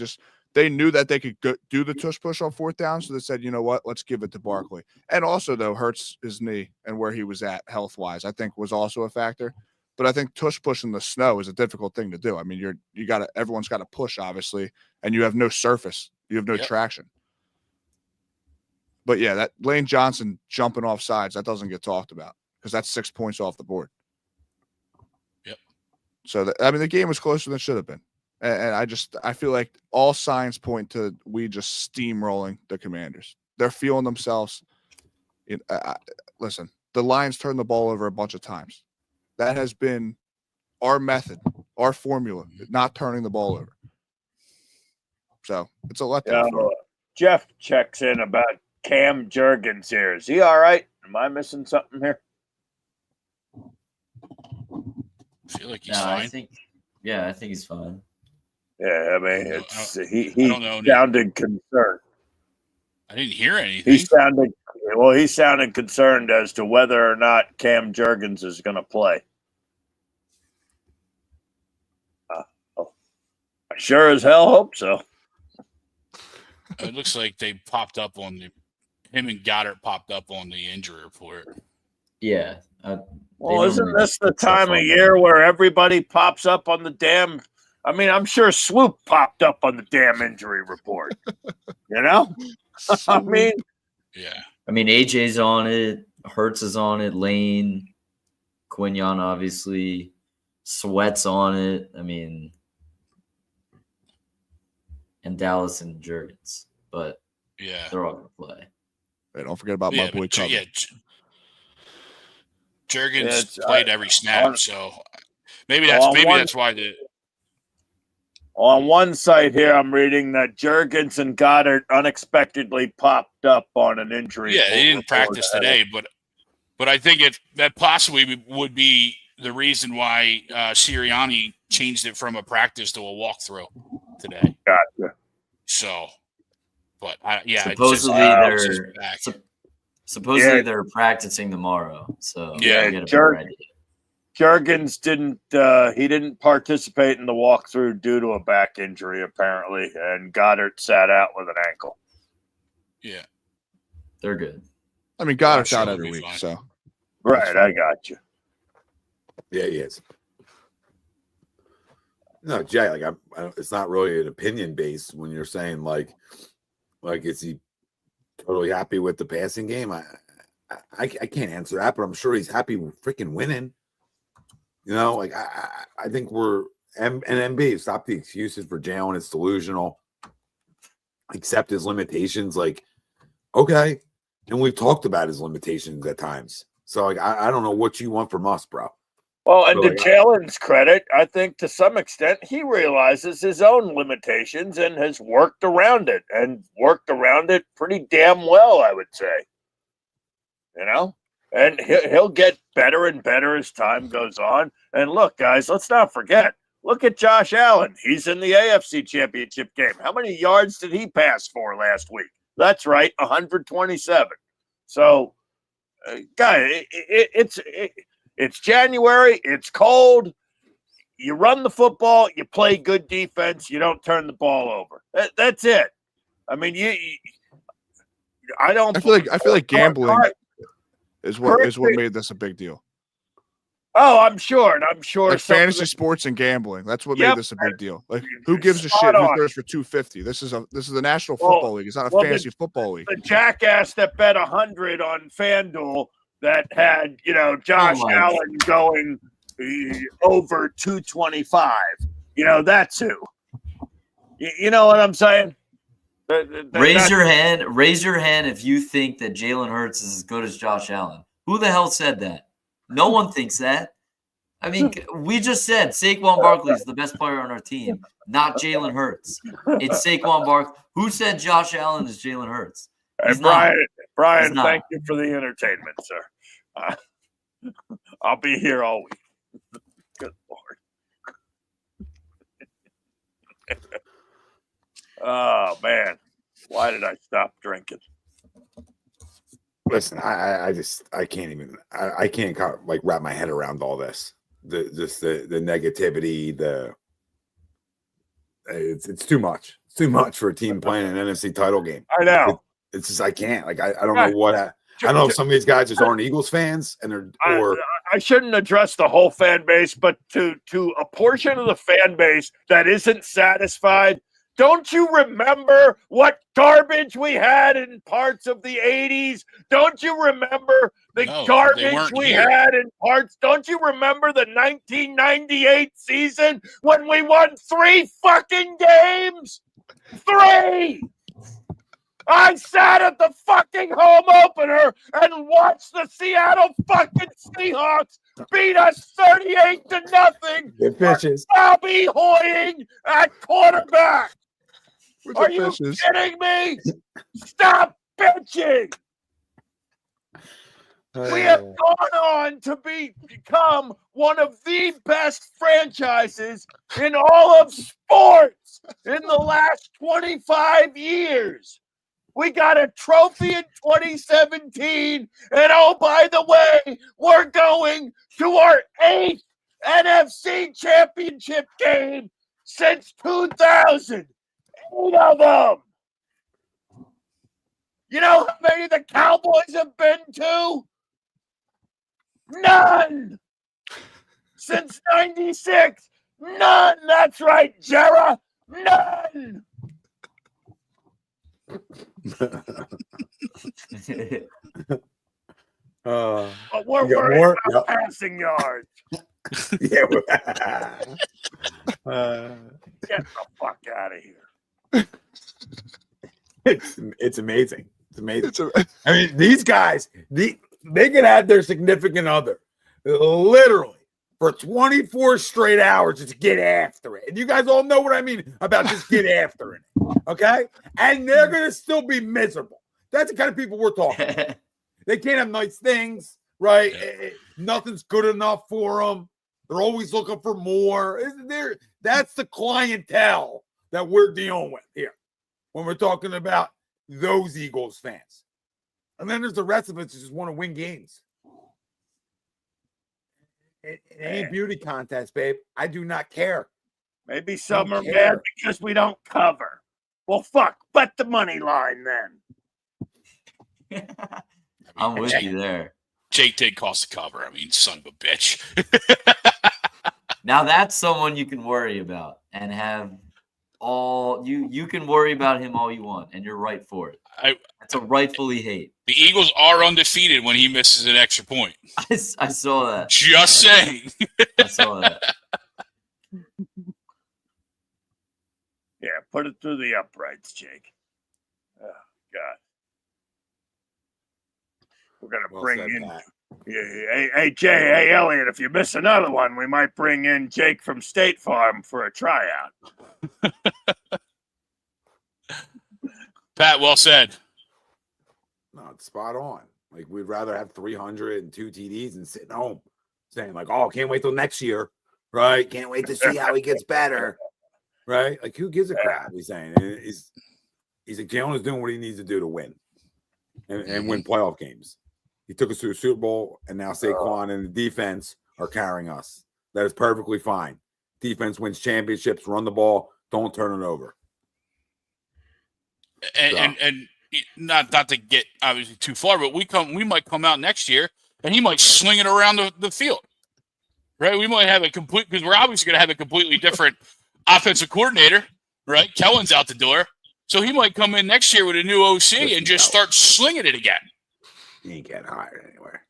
knew that they could do the tush push on 4th down, so they said, you know what, let's give it to Barkley. And also, though, Hurts his knee and where he was at health-wise, I think was also a factor. But I think tush push in the snow is a difficult thing to do. I mean, everyone's got to push, obviously, and you have no surface, you have no traction. But yeah, that Lane Johnson jumping off sides, that doesn't get talked about because that's 6 points off the board. Yep. So the game was closer than it should have been. And I feel like all signs point to we just steamrolling the Commanders. They're feeling themselves. Listen, the Lions turned the ball over a bunch of times. That has been our method, our formula, not turning the ball over. So it's a letdown. Jeff checks in about Cam Jurgens here. Is he all right? Am I missing something here? I feel like he's fine. I think he's fine. Yeah, I mean, he don't know. sounded concerned. I didn't hear anything. He sounded concerned as to whether or not Cam Jurgens is going to play. I sure as hell hope so. It looks like they popped up on him and Goddard popped up on the injury report. Yeah. Well, isn't this the time of year where everybody pops up on the damn? I mean, I'm sure Swoop popped up on the damn injury report. You know? I mean, yeah. I mean, AJ's on it. Hurts is on it. Lane, Quinyon, obviously. Sweat's on it. I mean, and Dallas and Jurgens. But yeah, they're all going to play. Hey, don't forget about my boy Cubby. Yeah, Jurgens played every snap, so maybe that's why the. On one site here, I'm reading that Jurgens and Goddard unexpectedly popped up on an injury. Yeah, they didn't practice today, but I think that possibly would be the reason why Sirianni changed it from a practice to a walkthrough today. Gotcha. So, but supposedly they're practicing tomorrow. So yeah, Jurgens didn't participate in the walkthrough due to a back injury apparently, and Goddard sat out with an ankle. Yeah, they're good. I mean, Goddard's out every week, so right. I got you. Yeah, he is. No, Jay, like it's not really an opinion based when you're saying like is he totally happy with the passing game? I can't answer that, but I'm sure he's happy with freaking winning. You know, like I think we're and MB, stop the excuses for Jalen. It's delusional. Accept his limitations. Like, okay, and we've talked about his limitations at times. So like I don't know what you want from us, bro. Well, and to Jalen's credit, I think to some extent he realizes his own limitations and has worked around it pretty damn well, I would say. You know, and he'll get better and better as time goes on. And look, guys, let's not forget. Look at Josh Allen. He's in the AFC Championship game. How many yards did he pass for last week? That's right, 127. So, guys, it's January. It's cold. You run the football. You play good defense. You don't turn the ball over. That's it. I mean, I feel like gambling is what made this a big deal. Oh, I'm sure, and I'm sure like fantasy sports and gambling. That's what made this a big deal. Like, who gives a shit who throws for 250? This is the National Football League. It's not a fantasy football league. The jackass that bet 100 on FanDuel that had Josh Allen going over 225. That's who. You know what I'm saying? Raise your hand if you think that Jalen Hurts is as good as Josh Allen. Who the hell said that? No one thinks that. I mean, we just said Saquon Barkley is the best player on our team, not Jalen Hurts. It's Saquon Barkley. Who said Josh Allen is Jalen Hurts? Brian, thank you for the entertainment, sir. I'll be here all week. Good Lord. Oh, man. Why did I stop drinking? Listen, I can't like wrap my head around all this. The negativity, it's too much. It's too much for a team playing an NFC title game. I know. It's just I can't. Like I don't know what. I don't know if some of these guys just aren't Eagles fans and I shouldn't address the whole fan base, but to a portion of the fan base that isn't satisfied. Don't you remember what garbage we had in parts of the 80s? Don't you remember the garbage we had in parts? Don't you remember the 1998 season when we won 3 fucking games? 3! I sat at the fucking home opener and watched the Seattle fucking Seahawks beat us 38-0. Good pitches. Bobby Hoying at quarterback. Are you kidding me? Stop bitching. We have gone on to become one of the best franchises in all of sports in the last 25 years. We got a trophy in 2017, and oh, by the way, we're going to our 8th NFC Championship game since 2000. 8 of them. You know how many the Cowboys have been to? None. Since 96. None. That's right, Jera. None. But we're worried about passing yards. Yeah. Get the fuck out of here. It's amazing. It's amazing. I mean, these guys, they could have their significant other literally for 24 straight hours just get after it. And you guys all know what I mean about just get after it. Okay? And they're going to still be miserable. That's the kind of people we're talking about. They can't have nice things, right? Nothing's good enough for them. They're always looking for more. That's the clientele that we're dealing with here when we're talking about those Eagles fans. And then there's the rest of us who just want to win games. It ain't beauty contest, babe. I do not care. Maybe some are mad because we don't cover. Well, fuck. Bet the money line then. I'm with you there. Jake did cost the cover. I mean, son of a bitch. Now that's someone you can worry about and have all you can worry about him all you want, and you're right for it. That's a rightfully hate. The Eagles are undefeated when he misses an extra point. I saw that. Just saying. I saw that. Yeah, put it through the uprights, Jake. Oh, God. We're going to bring in. Hey, Jay, hey, Elliot, if you miss another one, we might bring in Jake from State Farm for a tryout. Pat, well said. No, it's spot on. Like, we'd rather have 300 and 2 TDs and sitting home saying, like, oh, can't wait till next year, right? Can't wait to see how he gets better, right? Like, who gives a crap? He's saying. He's like, Jalen is doing what he needs to do to win and win playoff games. He took us to a Super Bowl, and now Saquon and the defense are carrying us. That is perfectly fine. Defense wins championships, run the ball, don't turn it over. And not to get obviously too far, but we might come out next year and he might sling it around the field, right? We might have a complete, because we're obviously going to have a completely different offensive coordinator, right? Kellen's out the door, so he might come in next year with a new OC and just start slinging it again. He ain't getting hired anywhere.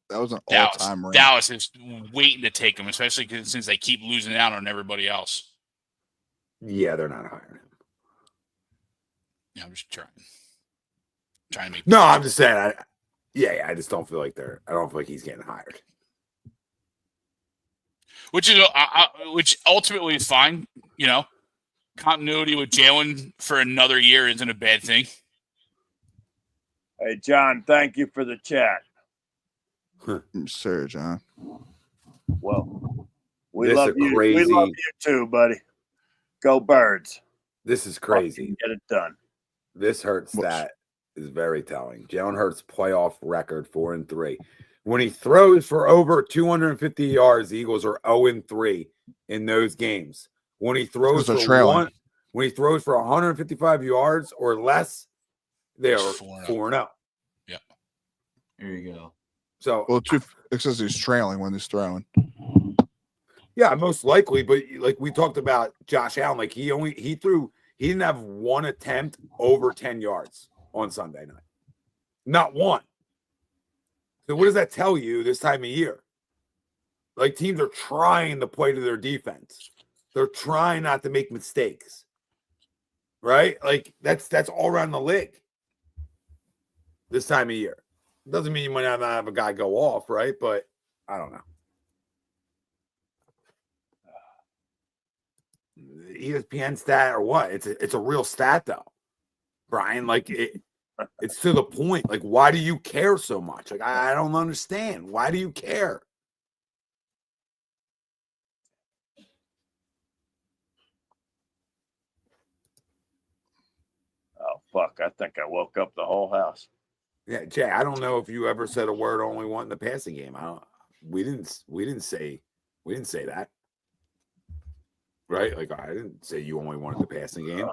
That was an all-time rant. Dallas is waiting to take him, especially since they keep losing out on everybody else. Yeah, they're not hiring him. Yeah, I'm just trying to make. No, I'm just saying. I just don't feel like I don't feel like he's getting hired. Which ultimately is fine. You know, continuity with Jalen for another year isn't a bad thing. Hey, John, thank you for the chat. Sir, John. Well, we love you. We love you too, buddy. Go Birds. This is crazy. Get it done. This Hurts stat is very telling. Jalen Hurts playoff record 4-3. When he throws for over 250 yards, the Eagles are 0-3 in those games. When he throws for when he throws for 155 yards or less, they are 4-0. Yeah. There you go. So, it says he's trailing when he's throwing. Yeah, most likely. But like we talked about Josh Allen, like he didn't have one attempt over 10 yards on Sunday night. Not one. So what does that tell you this time of year? Like teams are trying to play to their defense. They're trying not to make mistakes. Right? Like that's all around the league this time of year. Doesn't mean you might not have a guy go off, right? But I don't know. ESPN stat or what? It's a real stat though. Brian. Like it's to the point. Like, why do you care so much? Like, I don't understand. Why do you care? Oh fuck! I think I woke up the whole house. Yeah, Jay. I don't know if you ever said a word only one in the passing game. We didn't say that. Right? Like, I didn't say you only wanted the passing game.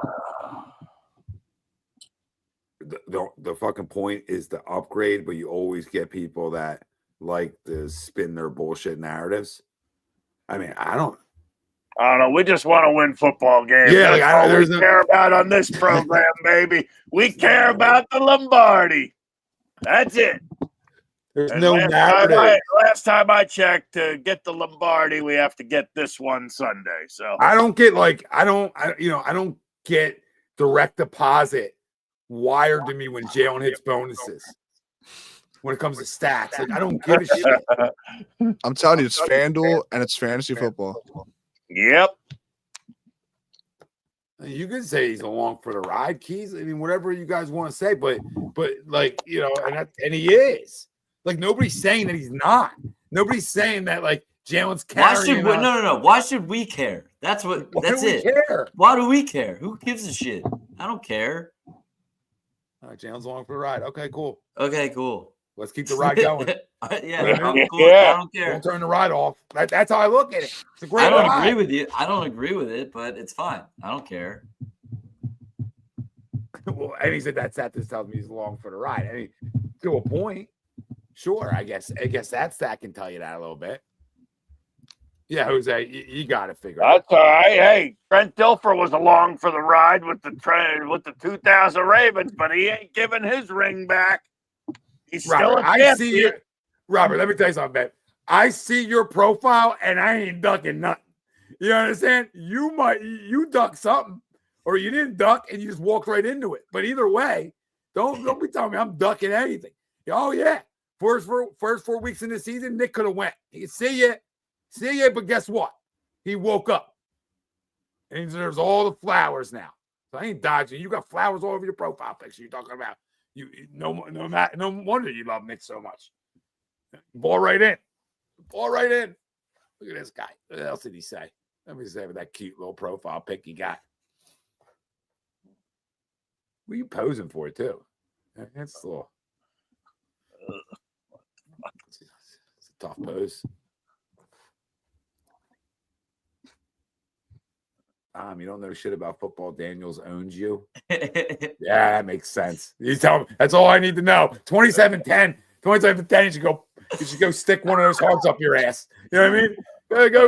The fucking point is to upgrade, but you always get people that like to spin their bullshit narratives. I mean, I don't know. We just want to win football games. Yeah, like, That's all we care about on this program, baby. We care about the Lombardi. That's it. There's And no narrative. Last time I checked, to get the Lombardi, we have to get this one Sunday. So I don't get direct deposit wired to me when Jalen hits bonuses. When it comes to stats, like, I don't give a shit. I'm telling you, it's FanDuel and it's fantasy football. Yep. You can say he's along for the ride, Keys. I mean, whatever you guys want to say, but like, you know, and he is. Like, nobody's saying that he's not. Nobody's saying that, like, Jalen's carrying. No. Why should we care? That's it. Care? Why do we care? Who gives a shit? I don't care. All right, Jalen's along for the ride. Okay, cool. Let's keep the ride going. Yeah, I'm cool. Yeah. I don't care. Don't turn the ride off. That's how I look at it. It's a great I don't ride. agree with you. I don't agree with it, but it's fine. I don't care. Well, and he said that tells me he's along for the ride. I mean, to a point, sure. I guess that stat can tell you that a little bit. Yeah, Jose, you got to figure it out. That's all right. Hey, Trent Dilfer was along for the ride with the 2000 Ravens, but he ain't giving his ring back. He's still a champion. I see you, Robert. Let me tell you something, man. I see your profile, and I ain't ducking nothing. You understand? You duck something, or you didn't duck, and you just walked right into it. But either way, don't be telling me I'm ducking anything. Oh yeah, first 4 weeks in the season, Nick could have went. He see you, but guess what? He woke up, and there's all the flowers now. So I ain't dodging. You got flowers all over your profile picture. You're talking about. No wonder you love Nick so much. Ball right in. Look at this guy. What else did he say? Let me say with that cute little profile pic you got. What are you posing for, too? That's a little. It's a tough pose. You don't know shit about football. Daniels owns you. Yeah, that makes sense. You tell me. That's all I need to know. 27-10. 27-10. You should go stick one of those hearts up your ass. You know what I mean?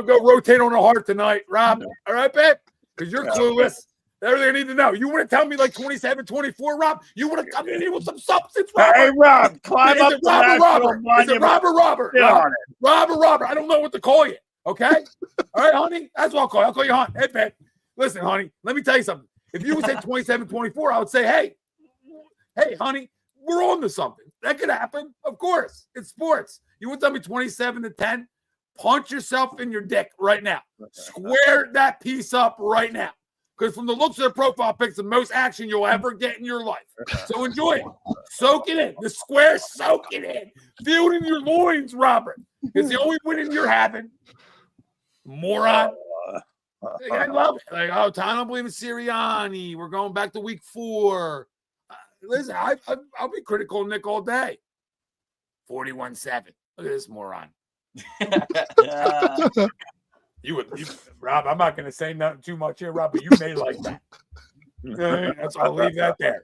Go rotate on the heart tonight, Rob. All right, babe? Because you're clueless. Everything I need to know. You want to tell me like 27-24, Rob? You want to come in here with some substance, Robert? Hey, Rob, climb up Is it Robert? Is it Robert? Robert. I don't know what to call you. Okay? All right, honey? That's what I'll call you. I'll call you honey. Hey, babe. Listen, honey, let me tell you something. If you would say 27-24, I would say, hey, honey, we're on to something. That could happen. Of course. It's sports. You would tell me 27-10? Punch yourself in your dick right now. Square that piece up right now. Because from the looks of the profile pics, the most action you'll ever get in your life. So enjoy it. Soak it in. The square, soak it in. Feel it in your loins, Robert. It's the only winning you're having. Moron. I love it. Like, oh, Tom, I don't believe in Sirianni. We're going back to week 4. Listen, I'll be critical of Nick all day. 41-7. Look at this moron. You, Rob, I'm not going to say nothing too much here, Rob, but you may like that. I'll leave that there.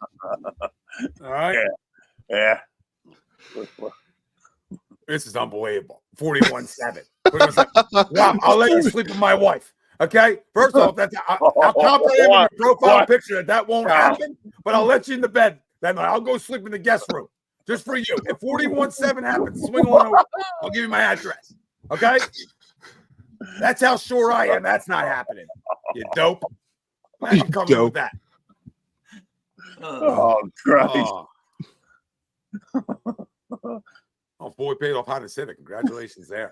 All right? Yeah. This is unbelievable. 41-7. Rob, I'll let you sleep with my wife. Okay? First off, I'll compliment your profile picture that won't happen, but I'll let you in the bed that night. I'll go sleep in the guest room just for you. If 41-7 happens, swing on over. I'll give you my address. Okay? That's how sure I am. That's not happening. You dope. Why you coming with that? Oh, Christ. Oh, boy, paid off Honda Civic. Congratulations there.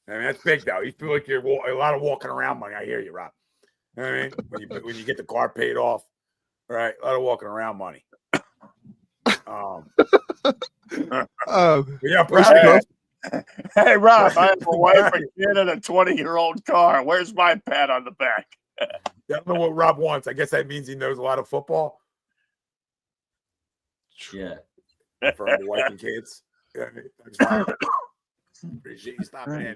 I mean, that's big, though. You feel like you're a lot of walking around money. I hear you, Rob. You know what I mean? When you get the car paid off, right? A lot of walking around money. Yeah, proud. Hey, Rob, I have a wife and kid and a 20-year-old car. Where's my pat on the back? I don't know what Rob wants. I guess that means he knows a lot of football. Yeah. For the wife and kids. Yeah, thanks, Rob. Appreciate you stopping in.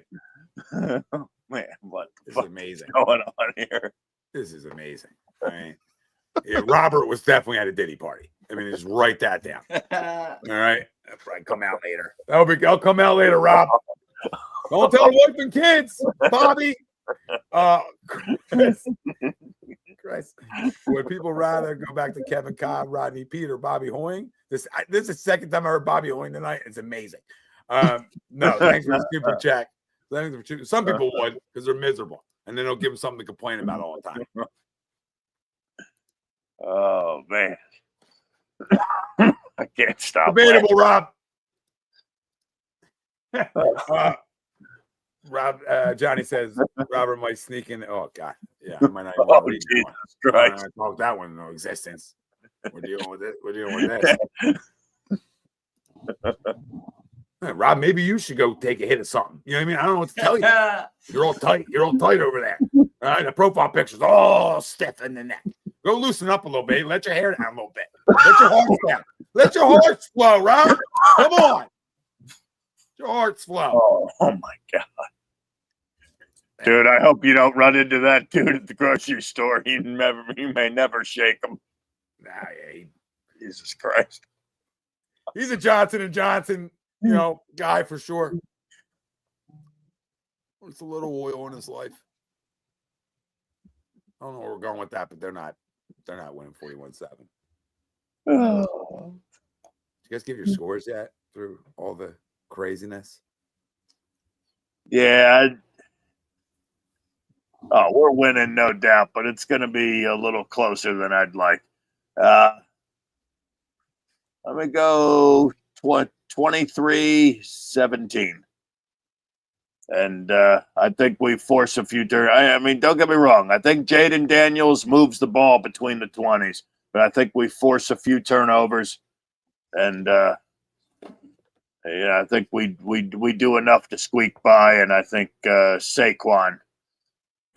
Man, what This is amazing. going on here? This is amazing. I mean, yeah, Robert was definitely at a Diddy party. I mean, just write that down. All right. That'll probably come out later. I'll come out later, Rob. Don't tell the wife and kids, Bobby. Christ. Would people rather go back to Kevin Cobb, Rodney Peter, Bobby Hoying? This is the second time I heard Bobby Hoying tonight. It's amazing. No, thanks for the super check. Some people would because they're miserable, and then they'll give them something to complain about all the time. Oh man, I can't stop. Debatable, Rob. Johnny says Robert might sneak in. Oh God, yeah, I might not even want to read Jesus one. Christ! Talk that one into existence. We're dealing with it. We're dealing with this. Hey, Rob, maybe you should go take a hit of something. You know what I mean? I don't know what to tell you. You're all tight. You're all tight over there. All right, the profile picture's all stiff in the neck. Go loosen up a little bit. Let your hair down a little bit. Let your heart down. Let your hearts flow, Rob. Come on. Let your hearts flow. Oh my God. Dude, I hope you don't run into that dude at the grocery store. He may never shake him. Nah, yeah, Jesus Christ. he's a Johnson & Johnson, guy for sure. It's a little oil in his life. I don't know where we're going with that, but they're not winning 41-7. Did you guys give your scores yet through all the craziness? Yeah. We're winning, no doubt, but it's going to be a little closer than I'd like. Let me go 23-17. And I think we force a few turns. I mean, don't get me wrong. I think Jaden Daniels moves the ball between the 20s, but I think we force a few turnovers. And, I think we do enough to squeak by, and I think Saquon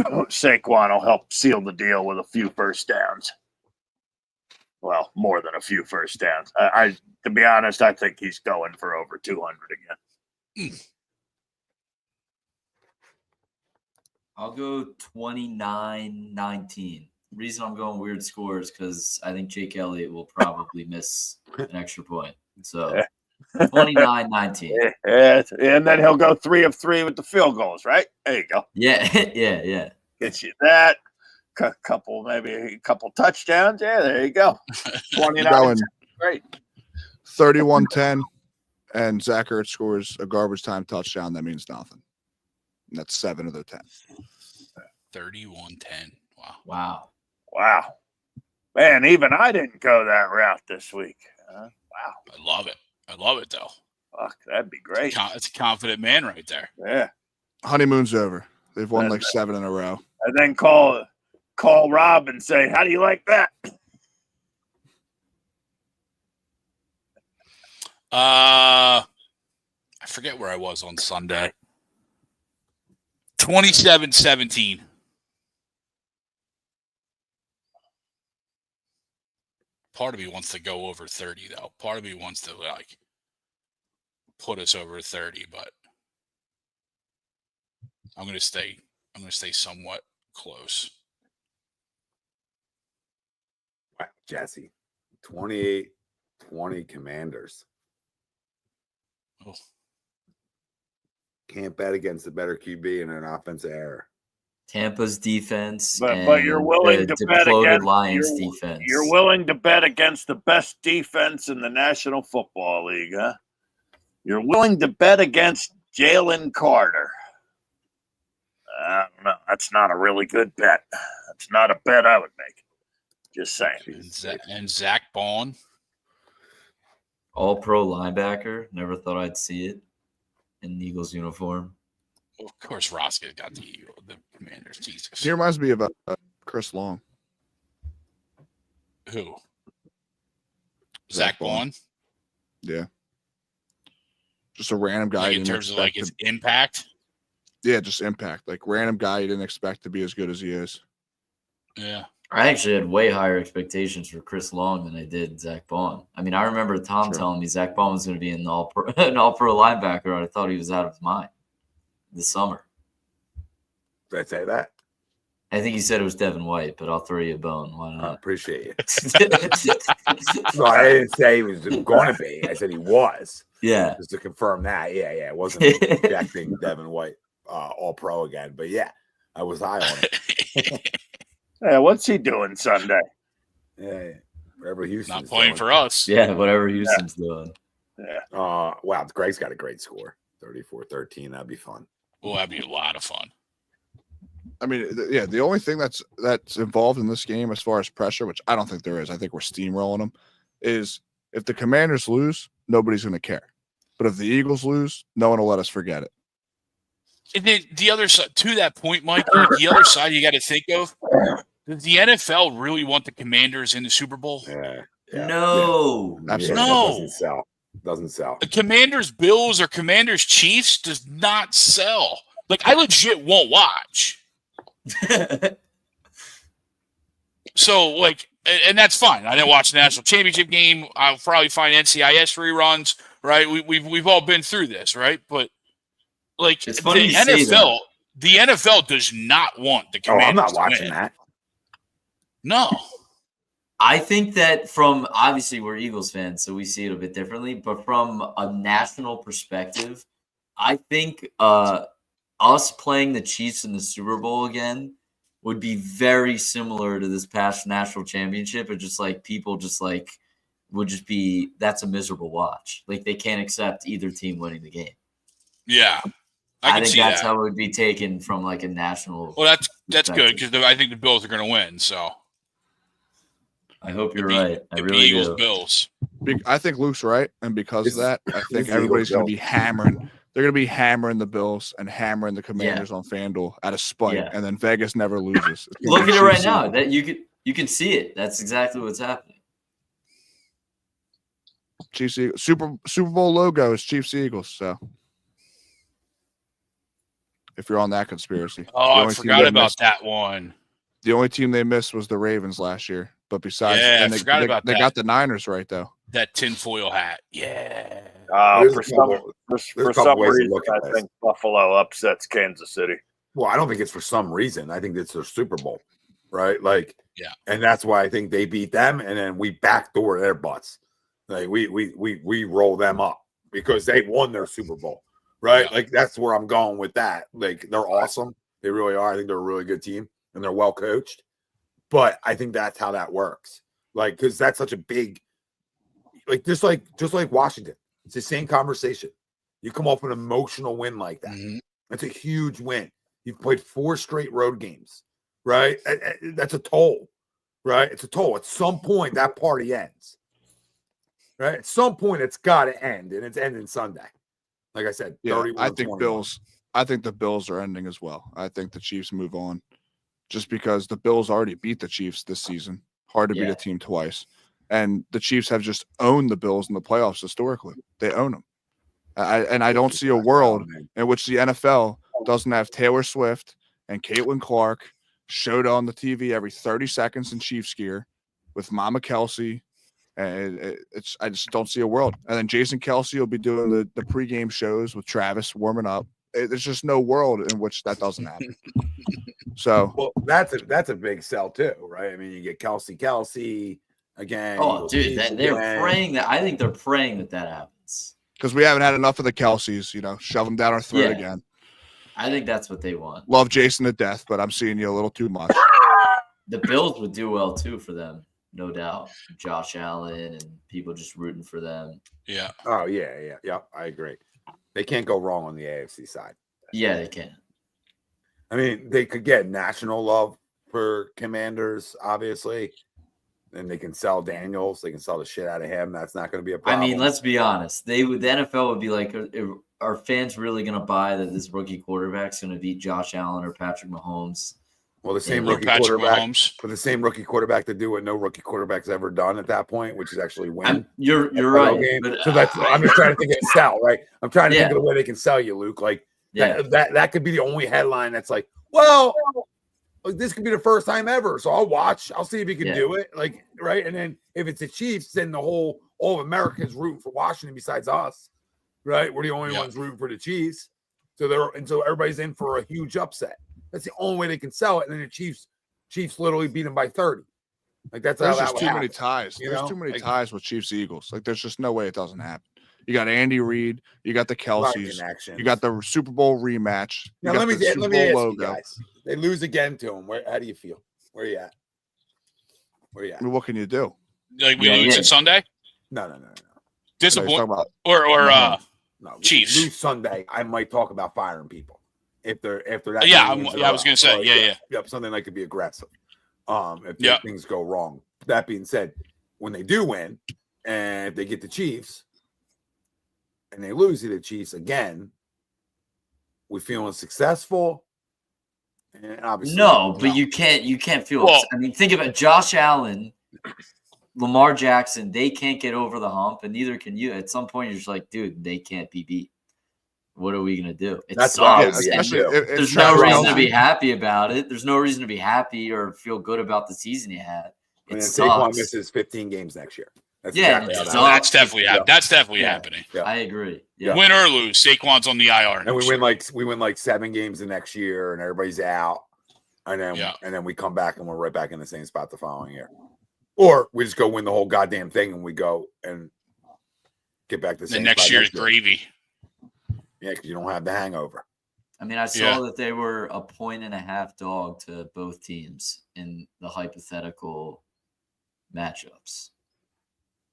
will help seal the deal with a few first downs. Well, more than a few first downs. To be honest, I think he's going for over 200 again. I'll go 29-19. Reason I'm going weird scores because I think Jake Elliott will probably miss an extra point. So 29-19. Yeah, and then he'll go 3 of 3 with the field goals, right? There you go. Yeah. Yeah. Gets you that. Maybe a couple touchdowns. Yeah, there you go. 29. Great. 31-10, and Zach Ertz scores a garbage time touchdown. That means nothing. And that's 7 of the 10. 31-10. Wow. Man, even I didn't go that route this week. Wow. I love it. Though. Fuck, that'd be great. It's a confident man right there. Yeah. Honeymoon's over. They've won like 7 in a row. And then call Rob and say, how do you like that? I forget where I was on Sunday. 27-17. Part of me wants to go over 30, though. Part of me wants to put us over 30, but I'm gonna stay somewhat close. Jesse, 28-20 Commanders. Oh. Can't bet against the better QB and an offensive error. Tampa's defense, but you're willing to bet against Lions defense. You're willing to bet against the best defense in the National Football League, huh? You're willing to bet against Jalen Carter. I don't know. That's not a really good bet. That's not a bet I would make. Just saying. And Zach Bond. All-pro linebacker. Never thought I'd see it in the Eagles uniform. Well, of course, Roscoe got the Commanders. Jesus. He reminds me of Chris Long. Who? Zach Bond. Yeah. Just a random guy. Like in terms of like his impact. Yeah, just impact. Like random guy you didn't expect to be as good as he is. Yeah. I actually had way higher expectations for Chris Long than I did Zach Bond. I mean, I remember Tom telling me Zach Bond was going to be an all-pro linebacker, and I thought he was out of his mind this summer. Did I say that? I think he said it was Devin White, but I'll throw you a bone. Why I not? appreciate it. No, I didn't say he was going to be. I said he was. Yeah. Just to confirm that. Yeah. It wasn't projecting Devin White all-pro again. But, yeah, I was high on it. Yeah, what's he doing Sunday? Yeah, wherever Houston's not playing doing. for us. Yeah, whatever Houston's doing. Yeah. Wow, Greg's got a great score. 34-13. That'd be fun. Well, that'd be a lot of fun. I mean, the only thing that's involved in this game as far as pressure, which I don't think there is, I think we're steamrolling them, is if the Commanders lose, nobody's going to care. But if the Eagles lose, no one will let us forget it. And then the other side, to that point, Mike, the other side you got to think of, does the NFL really want the Commanders in the Super Bowl? Yeah. No. Yeah. Absolutely. No. Doesn't sell. The Commanders Bills or Commanders Chiefs does not sell. Like, I legit won't watch. So, like, and that's fine. I didn't watch the national championship game. I'll probably find NCIS reruns, right? We've all been through this, right? But like It's funny the you say that. the NFL does not want the Commanders. I'm not to watching win. that. No. I think that from obviously we're Eagles fans, so we see it a bit differently. But from a national perspective, I think us playing the Chiefs in the Super Bowl again would be very similar to this past national championship. It's just like people just like would just be that's a miserable watch. Like they can't accept either team winning the game. Yeah. I can think see that's that. how it would be taken from like a national. Well, that's good perspective. because I think the Bills are going to win. So I hope you're It'd be- right. I it'd be really Eagles do. Bills. I think Luke's right, and because of that, I think the everybody's Eagles going to be hammering. They're going to be hammering the Bills and hammering the Commanders on FanDuel out of spite, Yeah. and then Vegas never loses. It's Look gonna at be it right Chiefs now. Eagles. That you can see it. That's exactly what's happening. Chiefs Eagles. Super Bowl logo is Chiefs Eagles. So if you're on that conspiracy, Oh, The I only team forgot they about missed- that one. The only team they missed was the Ravens last year. But besides, Yeah, and I forgot about they that. got the Niners right though. That tinfoil hat. Yeah. There's For a some, couple- for there's a some couple ways to reason, look at I this. think Buffalo upsets Kansas City. Well, I don't think it's for some reason. I think it's their Super Bowl, right? Like, Yeah. and that's why I think they beat them, and then we backdoor their butts. Like we roll them up because they won their Super Bowl, right? Yeah. Like that's where I'm going with that. Like they're awesome, they really are. I think they're a really good team, and they're well coached. But I think that's how that works. Like, because that's such a big, like just like Washington. It's the same conversation. You come off an emotional win like that. Mhm. That's a huge win. You've played 4 straight road games, right? That's a toll, right? It's a toll. At some point, that party ends, right? At some point, it's got to end, and it's ending Sunday. Like I said, Yeah, 31, I think 21. Bills. I think the Bills are ending as well. I think the Chiefs move on, just because the Bills already beat the Chiefs this season. Hard to beat Yeah. a team twice, and the Chiefs have just owned the Bills in the playoffs historically. They own them, I don't see a world in which the NFL doesn't have Taylor Swift and Caitlin Clark showed on the TV every 30 seconds in Chiefs gear with Mama Kelsey. And I just don't see a world. And then Jason Kelsey will be doing the pregame shows with Travis warming up. There's just no world in which that doesn't happen. So Well, that's a big sell too, right? I mean, you get Kelsey again. Oh, dude, Chiefs they're again. praying that. I think they're praying that happens. because we haven't had enough of the Kelseys, shove them down our throat Yeah. again. I think that's what they want. Love Jason to death, but I'm seeing you a little too much. The Bills would do well too for them, no doubt. Josh Allen and people just rooting for them. Yeah. Oh yeah. I agree. They can't go wrong on the AFC side. Yeah, they can. I mean, they could get national love for Commanders, obviously, and they can sell Daniels. They can sell the shit out of him. That's not going to be a I problem. mean, let's be honest. The NFL would be like, are fans really going to buy that this rookie quarterback's going to beat Josh Allen or Patrick Mahomes Well, the same Or rookie Patrick quarterback, Mahomes. for the same rookie quarterback to do what no rookie quarterback's ever done at that point, which is actually win. You're a right. game. But, So that's I'm just trying to think of sell, right? I'm trying to think Yeah. of the way they can sell you, Luke. Like yeah. that could be the only headline that's like, well, like, this could be the first time ever. So I'll watch. I'll see if he can Yeah. do it. Like, right. And then if it's the Chiefs, then all of America is rooting for Washington besides us. Right. We're the only ones rooting for the Chiefs. So everybody's in for a huge upset. That's the only way they can sell it. And then the Chiefs literally beat them by 30. Like that's There's how just that too would many happen, ties. you There's know? too many Like, ties with Chiefs Eagles. Like there's just no way it doesn't happen. You got Andy Reid, you got the Kelseys, you got the Super Bowl rematch. Now let me ask you guys. They lose again to them. How do you feel? Where are you at? I mean, what can you do? Like we lose it Sunday? No. Disappoint about or No, Chiefs. Lose Sunday. I might talk about firing people if they're after that. I was gonna say, Yep, something like to be aggressive. If things go wrong. That being said, when they do win and if they get the Chiefs and they lose to the Chiefs again, we feeling successful. And obviously, No, but you can't feel. Well, I mean, think about Josh Allen, Lamar Jackson. They can't get over the hump, and neither can you. At some point, you're just like, dude, they can't be beat. What are we gonna do? That's sucks. There's no reason to be happy about it. There's no reason to be happy or feel good about the season you had. It Saquon misses 15 games next year. That's exactly how that's definitely happening. That's definitely happening. Yeah. I agree. Yeah. Win or lose, Saquon's on the IR. And we win like 7 games the next year, and everybody's out, and then we come back and we're right back in the same spot the following year, or we just go win the whole goddamn thing and we go and get back to the same. Next year's gravy. Yeah, because you don't have the hangover. I mean, I saw that they were a 1.5 dog to both teams in the hypothetical matchups.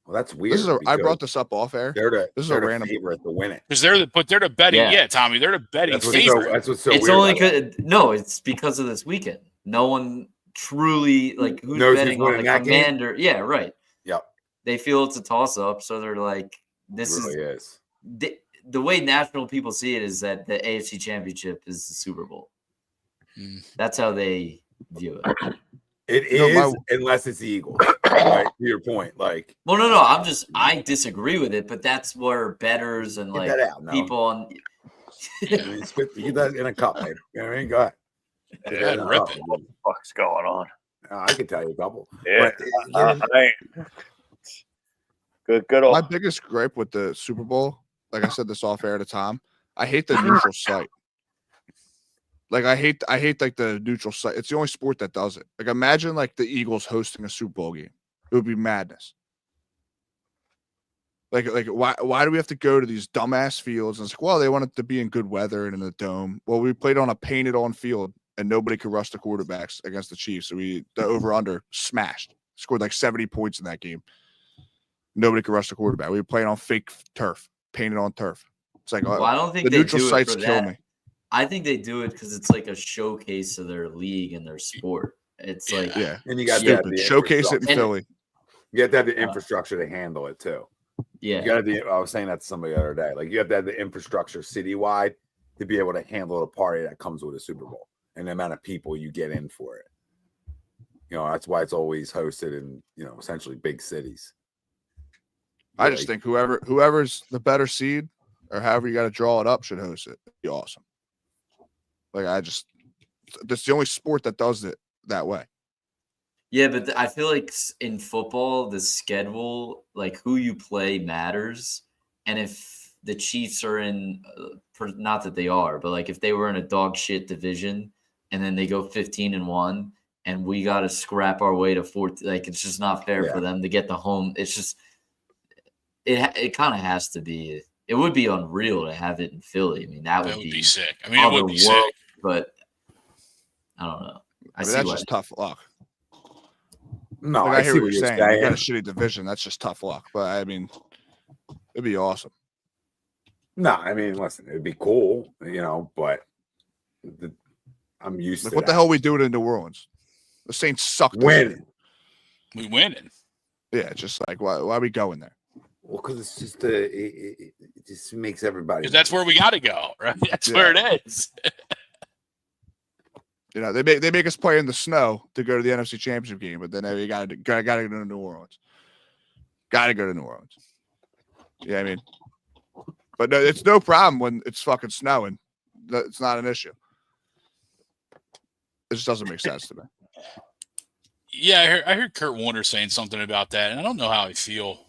Well, that's weird. I brought this up off air. This is a random favorite to win it because they're the betting. Yeah, Tommy, they're the betting favorite. That's what's so it's weird. Only it's because of this weekend. No one truly who's betting on the Commander. Game? Yeah, right. Yep. They feel it's a toss up, so they're like, "This is." The way national people see it is that the AFC Championship is the Super Bowl. That's how they view it. It is, unless it's the Eagles. Right? To your point, like. Well, no. I disagree with it, but that's where bettors and people on. Get that in a cup, babe. You know what I mean? Go ahead. What the fuck's going on? I can tell you a couple. Yeah. Good. My biggest gripe with the Super Bowl, like I said this off air at a time, I hate the neutral site. Like I hate like the neutral site. It's the only sport that does it. Like imagine like the Eagles hosting a Super Bowl game. It would be madness. Like why do we have to go to these dumbass fields? And it's like, well, they want it to be in good weather and in the dome. Well, we played on a painted on field and nobody could rush the quarterbacks against the Chiefs. So the over under smashed. Scored like 70 points in that game. Nobody could rush the quarterback. We were playing on fake turf, painted on turf. It's like I don't think the they neutral do it sites for kill that. me. I think they do it because it's like a showcase of their league and their sport. It's like and you got stupid. Showcase it in Philly. You have to have the infrastructure to handle it too. Yeah, I was saying that to somebody the other day. Like you have to have the infrastructure citywide to be able to handle a party that comes with a Super Bowl and the amount of people you get in for it. You know, that's why it's always hosted in essentially big cities. I just think whoever's the better seed or however you got to draw it up should host it. It'd be awesome. Like that's the only sport that does it that way. Yeah, but I feel like in football, the schedule, like who you play matters. And if the Chiefs are in, not that they are, but like if they were in a dog shit division and then they go 15-1 and we got to scrap our way to 14, like it's just not fair for them to get the home. It's just, it kind of has to be. It would be unreal to have it in Philly. I mean, that would be sick. I mean, it would be sick. But I don't know. That's just tough luck. No, I hear what you're saying. You got a shitty division. That's just tough luck. But I mean, it'd be awesome. No, I mean, listen, it'd be cool, but I'm used to what the hell we do it in New Orleans? The Saints suck. Winning. We winning. Yeah, just like why are we going there? Well, because it's just it just makes everybody. Because that's where we got to go, right? That's where it is. You know, they make us play in the snow to go to the NFC Championship game, but then you got to go to New Orleans. Got to go to New Orleans. Yeah, I mean, but no, it's no problem when it's fucking snowing. It's not an issue. It just doesn't make sense to me. Yeah, I heard Kurt Warner saying something about that, and I don't know how I feel.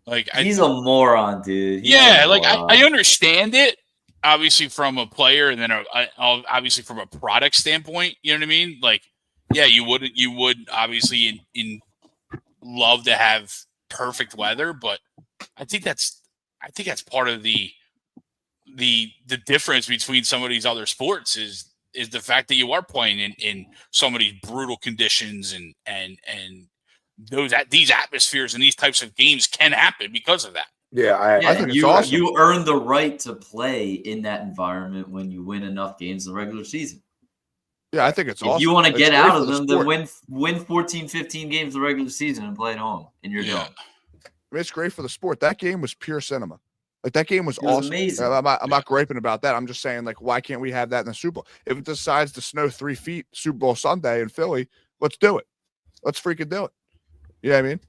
Like he's a moron, dude. I understand it, obviously from a player, and then obviously from a product standpoint. You know what I mean? Like, yeah, you would obviously in love to have perfect weather, but I think that's part of the difference between some of these other sports is the fact that you are playing in some of these brutal conditions and these atmospheres and these types of games can happen because of that. Yeah, I think it's awesome. You earn the right to play in that environment when you win enough games in the regular season. Yeah, I think it's awesome. If you want to get out of them, then win 14, 15 games in the regular season and play at home in your dome. I mean, it's great for the sport. That game was pure cinema. Like, that game was awesome. Amazing. I'm not griping about that. I'm just saying, like, why can't we have that in the Super Bowl? If it decides to snow 3 feet Super Bowl Sunday in Philly, let's do it. Let's freaking do it. You know what I mean?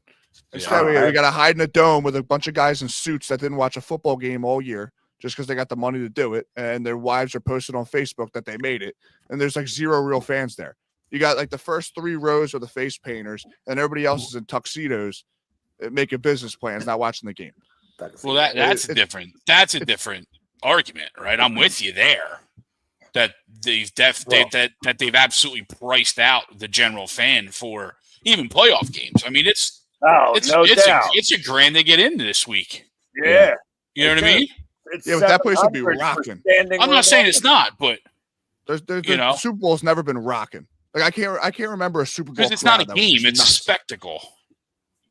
Instead, we got to hide in a dome with a bunch of guys in suits that didn't watch a football game all year just because they got the money to do it, and their wives are posted on Facebook that they made it, and there's, like, 0 real fans there. You got, like, the first 3 rows are the face painters, and everybody else is in tuxedos making business plans, not watching the game. Well, that's a different argument, right? I'm with you there. That they've they've absolutely priced out the general fan for even playoff games. I mean, it's no doubt. It's $1,000 to get into this week. Yeah, you know what I mean. But that place would be rocking. I'm not saying it's not, but the Super Bowl's never been rocking. Like, I can't remember a Super Bowl because it's not a game; it's a spectacle.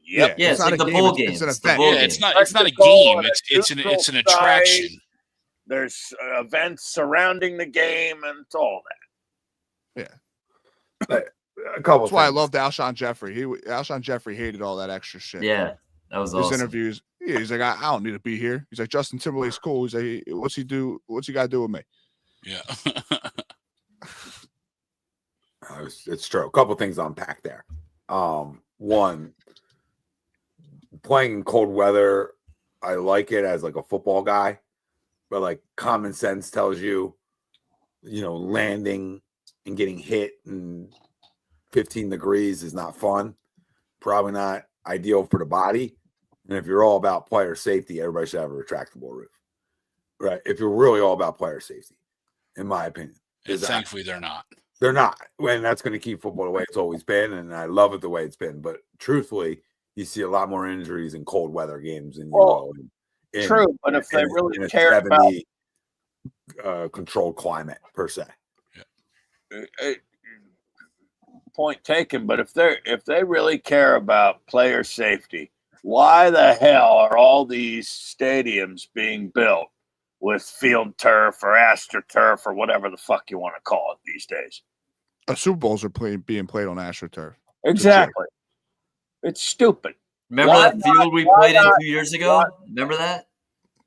Yep. Yeah, it's like the bowl game. It's an event. It's not a game. It's an attraction. There's events surrounding the game and all that. Yeah. A couple. That's why I loved Alshon Jeffrey. Alshon Jeffrey hated all that extra shit. Yeah, that was his awesome. interviews. Yeah, he's like, I don't need to be here. He's like, Justin Timberlake's cool. He's like, what's he do? What's he got to do with me? Yeah. It's true. A couple things to unpack there. One, playing in cold weather, I like it as like a football guy, but like common sense tells you, landing and getting hit and 15 degrees is not fun. Probably not ideal for the body. And if you're all about player safety, everybody should have a retractable roof, right? If you're really all about player safety, in my opinion. Thankfully, they're not. They're not. And that's going to keep football the way it's always been. And I love it the way it's been. But truthfully, you see a lot more injuries in cold weather games than you will in true. But if they really care about controlled climate per se. Yeah. Point taken. But if they really care about player safety, why the hell are all these stadiums being built with field turf or AstroTurf or whatever the fuck you want to call it these days? Super Bowls are being played on AstroTurf. Exactly. It's stupid. Remember that field we played in 2 years ago? Remember that?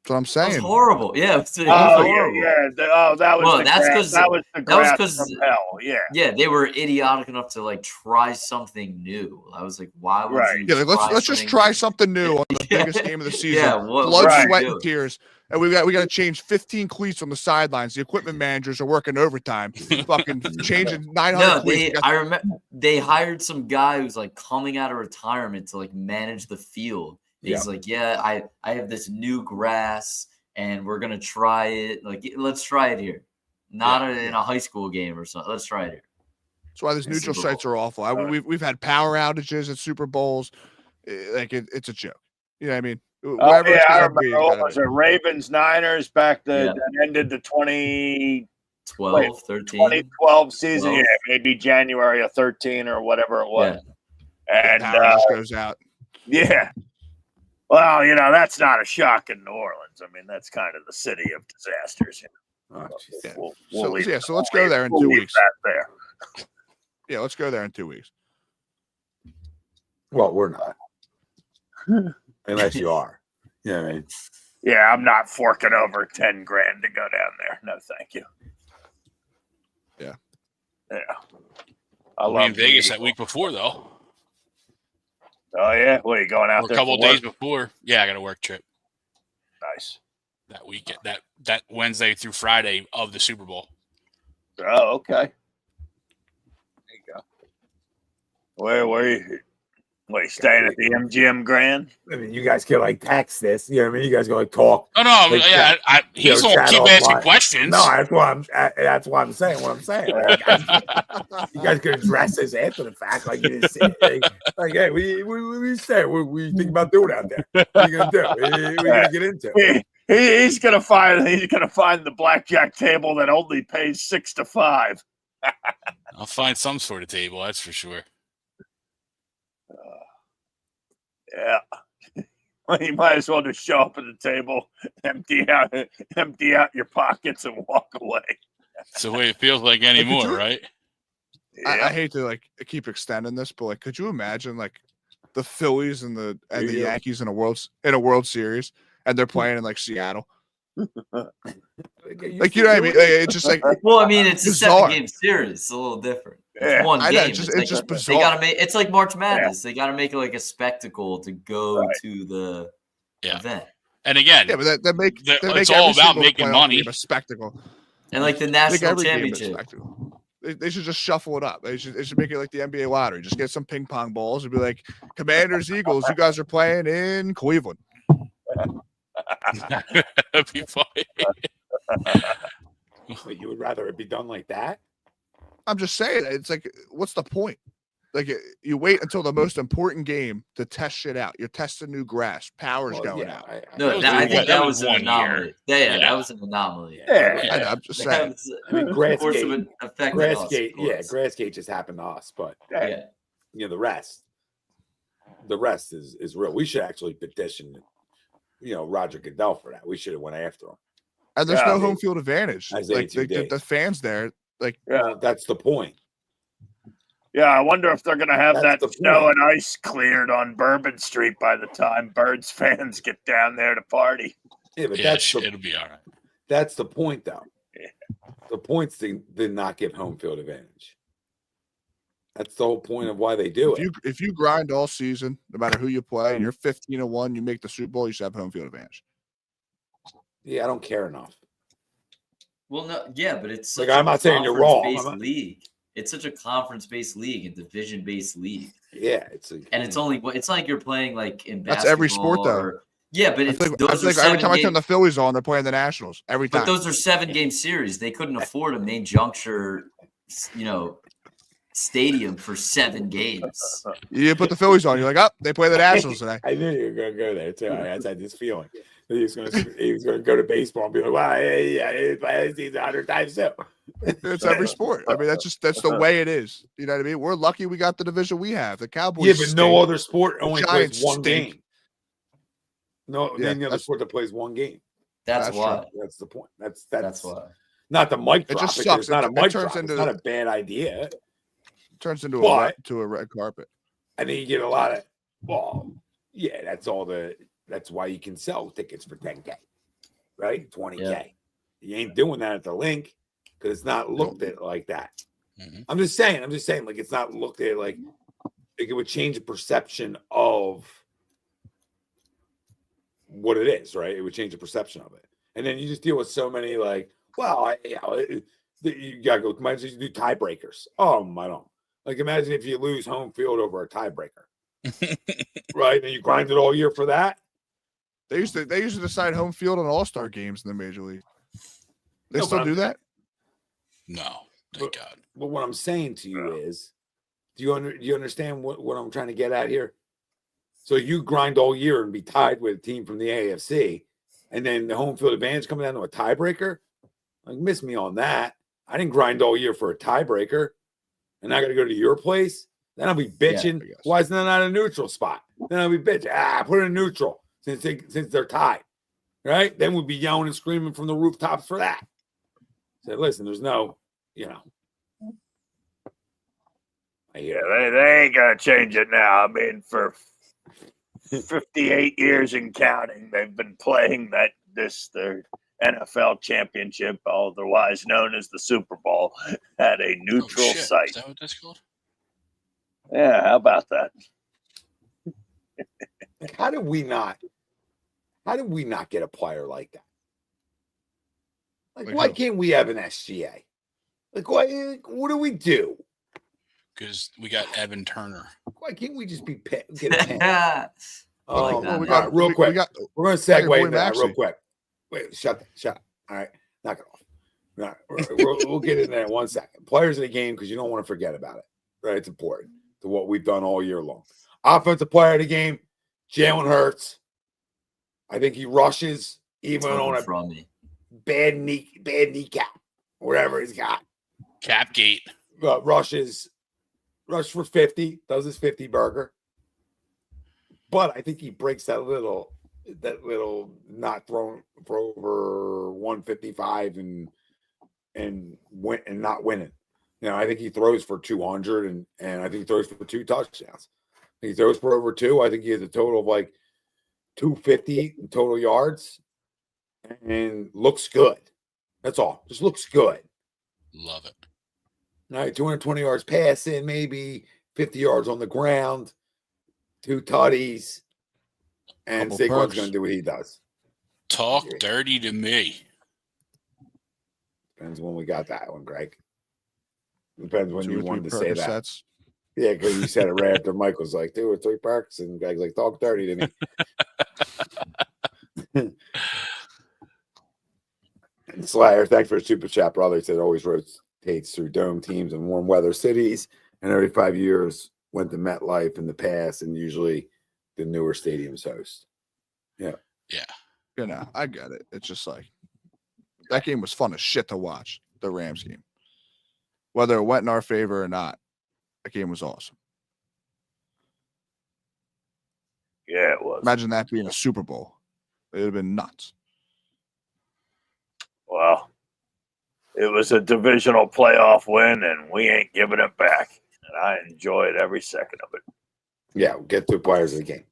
That's what I'm saying. It was horrible. Yeah, it was horrible. That was well, the that's grass. That was the grass from hell. Yeah. Yeah, they were idiotic enough to like try something new. I was like, why would you? Yeah, let's just try something new on the biggest game of the season. Yeah, blood, sweat, and tears. And we got to change 15 cleats on the sidelines. The equipment managers are working overtime, fucking changing 900 cleats. I remember they hired some guy who's like coming out of retirement to like manage the field. He's like, I have this new grass and we're gonna try it. Like, let's try it here, not in a high school game or something. Let's try it here. That's why these neutral sites are awful. We've had power outages at Super Bowls. Like it's a joke. You know what I mean? I remember what was it, Ravens Niners back that ended the 2012 season. 12. Yeah, maybe January of 13 or whatever it was. Yeah. And just goes out. Yeah. Well, that's not a shock in New Orleans. I mean, that's kind of the city of disasters. So let's go there in 2 weeks. Yeah, let's go there in 2 weeks. Well, we're not. Unless you are. You know what I mean? Yeah, I'm not forking over $10,000 to go down there. No, thank you. Yeah. Yeah. I'll be in Vegas that week before, though. Oh, yeah? What, are you going out Or there a couple for of days work? before. Yeah, I got a work trip. Nice. That weekend, that Wednesday through Friday of the Super Bowl. Oh, okay. There you go. Where you? What, you staying at the MGM Grand? I mean, you guys can like text this. You know what I mean? You guys can like talk. No, like, yeah, he's going to chat keep asking offline. questions. No, that's why I'm saying what I'm saying. Like, you guys can address this after the fact, like you didn't see it. Like, hey, we say what you think about doing out there? What are you gonna do? What are you gonna get into? He's gonna find the blackjack table that only pays 6 to 5. I'll find some sort of table, that's for sure. Yeah. Well, you might as well just show up at the table, empty out your pockets, and walk away. It's the way it feels like anymore, right? Yeah. I hate to like keep extending this, but like, could you imagine like the Phillies and the Yankees in a World Series, and they're playing in like Seattle? Like, you know what I mean? It's just like, well, I mean, it's bizarre. a 7-game series. It's a little different. Yeah. It's one I game. know, it's just bizarre. They gotta make. It's like March Madness. They gotta make it like a spectacle to go to the event. And again, yeah, but it's all about making money. A spectacle. And like the national championship. They should just shuffle it up. They should make it like the NBA lottery. Just get some ping pong balls and be like, Commanders, Eagles, you guys are playing in Cleveland. That'd be funny. But you would rather it be done like that? I'm just saying, it's like, what's the point? Like, you wait until the most important game to test shit out. You're testing new grass, power's going out. I think that was an anomaly. Yeah, that was an anomaly. Yeah. I'm just saying. I mean, Grassgate just happened to us, but you know, the rest is real. We should actually petition, Roger Goodell for that. We should have went after him. And there's no home field advantage. Like the fans there, like, that's the point. Yeah, I wonder if they're going to have that snow and ice cleared on Bourbon Street by the time Birds fans get down there to party. Yeah, but it'll be all right. That's the point, though. Yeah. The point's did not give home field advantage. That's the whole point of why they do it. If you grind all season, no matter who you play, and you're 15-1, you make the Super Bowl, you should have home field advantage. Yeah, I don't care enough. Well, no, but it's like, I'm not saying you're wrong. League. It's such a conference-based league, a division-based league. Yeah, it's like you're playing like in basketball. That's every sport, though. But it's every time I turn the Phillies on, they're playing the Nationals every time. But those are 7-game series. They couldn't afford a main juncture, stadium for 7 games. You put the Phillies on, you're like, they play the Nationals today. I knew you were going to go there too. I had this feeling that he was going to go to baseball and be like, "Wow, he's 100 times too." It's every sport. I mean, that's the way it is. You know what I mean? We're lucky we got the division we have. The Cowboys. Yeah, but no other sport only plays one game. No, any other sport that plays one game. That's why. That's the point. That's why. Not the mic drop. It just sucks. It's not a mic drop. It's not a bad idea. It turns into a red carpet. And then you get a lot of. That's why you can sell tickets for $10K, right? $20K. Yeah. You ain't doing that at the link because it's not looked at like that. Mm-hmm. I'm just saying, like, it's not looked at like it would change the perception of what it is, right? It would change the perception of it. And then you just deal with so many you gotta go. Imagine you do tiebreakers. I don't. Like, imagine if you lose home field over a tiebreaker, right? And you grind it all year for that. They used to decide home field on All-Star games in the Major League. They still do that? No, thank God. But what I'm saying to you is, do you understand what I'm trying to get at here? So you grind all year and be tied with a team from the AFC, and then the home field advantage coming down to a tiebreaker? Like, miss me on that. I didn't grind all year for a tiebreaker, and I got to go to your place. Then I'll be bitching. Yeah, why isn't that not a neutral spot? Then I'll be bitching. Put it in neutral since they're tied, right? Then we'll be yelling and screaming from the rooftops for that. Say, listen, there's no, Yeah, they ain't gonna change it now. I mean, for 58 years and counting, they've been playing NFL Championship, otherwise known as the Super Bowl, at a neutral site. Is that what that's called? Yeah, how about that? How did we not get a player like that? Like why can't we have an SGA? Like, what do we do? Because we got Evan Turner. Why can't we just get a pen? like that. we got real quick. We're going to segue into that real Maxey. quick. Wait, shut. All right, knock it off. All right, we'll get in there in 1 second. Players of the game, because you don't want to forget about it. Right, it's important to what we've done all year long. Offensive player of the game, Jalen Hurts. I think he rushes even on a bad kneecap, whatever he's got. Capgate. Rush for 50, does his 50 burger. But I think he breaks that little not thrown for over 155 and not winning. You know, I think he throws for 200 and I think he throws for 2 touchdowns. He throws for over 2. I think he has a total of like 250 in total yards and looks good. That's all. Just looks good. Love it. All right, 220 yards passing, maybe 50 yards on the ground, 2 tutties, and Saquon's going to do what he does. Talk dirty to me. Depends when we got that one, Greg. Depends when you wanted to say that. Sets. Yeah, because you said it right after Mike was like 2 or 3 perks, and Greg's like, talk dirty to me. And Slayer, thanks for a super chat, brother. He said always rotates through dome teams and warm weather cities, and every 5 years went to MetLife in the past, and usually the newer stadiums host. Yeah. You know, I get it. It's just like that game was fun as shit to watch, the Rams game. Whether it went in our favor or not, that game was awesome. Yeah, it was. Imagine that being a Super Bowl. It would have been nuts. Well, it was a divisional playoff win, and we ain't giving it back. And I enjoyed every second of it. Yeah, we'll get to players of the game.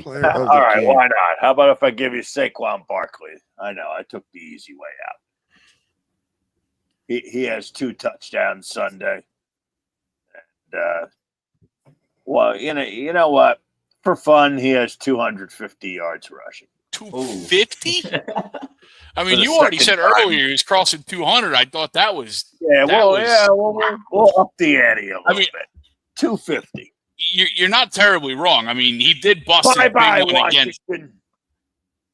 Player of the All right, game. why not? How about if I give you Saquon Barkley? I know, I took the easy way out. He has 2 touchdowns Sunday. And, well, you know what? For fun, he has 250 yards rushing. 250? I mean, you already said earlier he was crossing 200. I thought that was we'll up the ante a little bit. 250. You're not terribly wrong. I mean, he did bust his big run against.